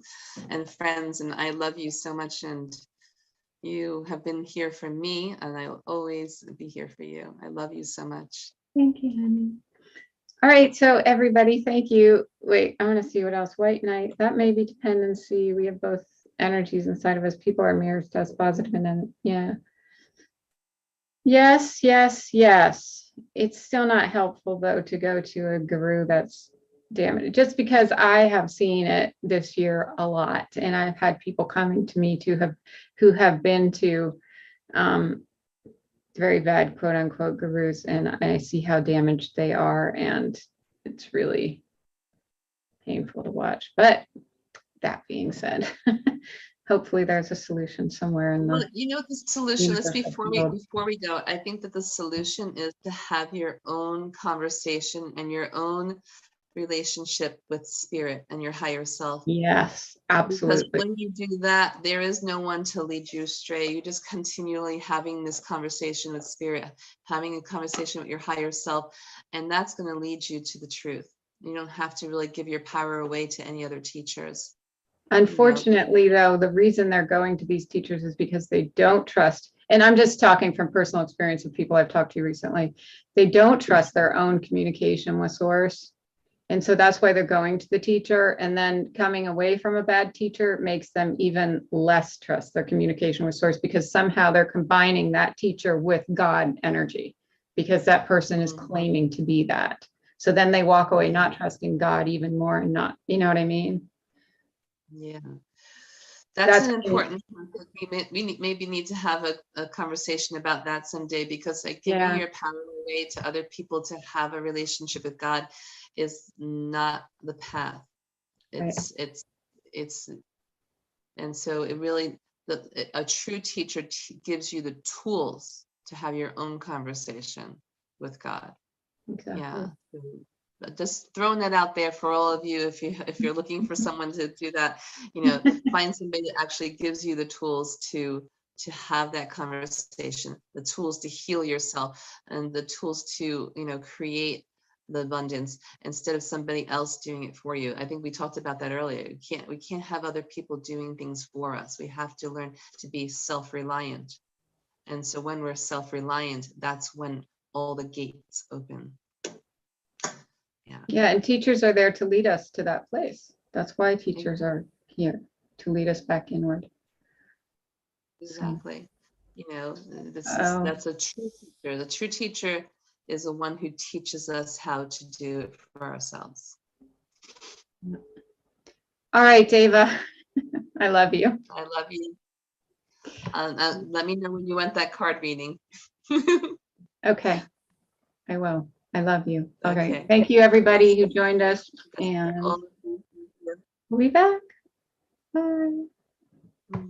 friends, and I love you so much, and you have been here for me, and I'll always be here for you. I love you so much. Thank you, honey. All right, so everybody, thank you. Wait, I want to see what else. White knight, that may be dependency. We have both energies inside of us. People are mirrors to us, positive and yes, yes, yes. It's still not helpful though to go to a guru that's damaged, just because I have seen it this year a lot, and I've had people coming to me who have been to very bad quote unquote gurus, and I see how damaged they are, and it's really painful to watch. But that being said, hopefully there's a solution somewhere in the the solution, let's before we go, I think that the solution is to have your own conversation and your own relationship with spirit and your higher self. Yes, absolutely. Because when you do that, there is no one to lead you astray. You're just continually having this conversation with spirit, having a conversation with your higher self, and that's going to lead you to the truth. You don't have to really give your power away to any other teachers. Unfortunately, though, the reason they're going to these teachers is because they don't trust, and I'm just talking from personal experience of people I've talked to recently, they don't trust their own communication with source. And so that's why they're going to the teacher, and then coming away from a bad teacher makes them even less trust their communication with source, because somehow they're combining that teacher with God energy, because that person is claiming to be that. So then they walk away not trusting God even more, and not, you know what I mean? Yeah, that's an important point. We maybe need to have a conversation about that someday, because like giving your power away to other people to have a relationship with God is not the path. It's and so it really, a true teacher gives you the tools to have your own conversation with God. Exactly. Yeah. Just throwing that out there for all of you, if you're looking for someone to do that, find somebody that actually gives you the tools to to have that conversation, the tools to heal yourself, and the tools to, create the abundance instead of somebody else doing it for you. I think we talked about that earlier. We can't have other people doing things for us. We have to learn to be self-reliant. And so when we're self-reliant, that's when all the gates open. Yeah, and teachers are there to lead us to that place. That's why teachers are here, to lead us back inward. Exactly. So, That's a true teacher. The true teacher is the one who teaches us how to do it for ourselves. all right, Deva, I love you. I love you. Let me know when you want that card reading. Okay, I will. I love you. Okay. Okay. Thank you, everybody who joined us, and we'll be back. Bye.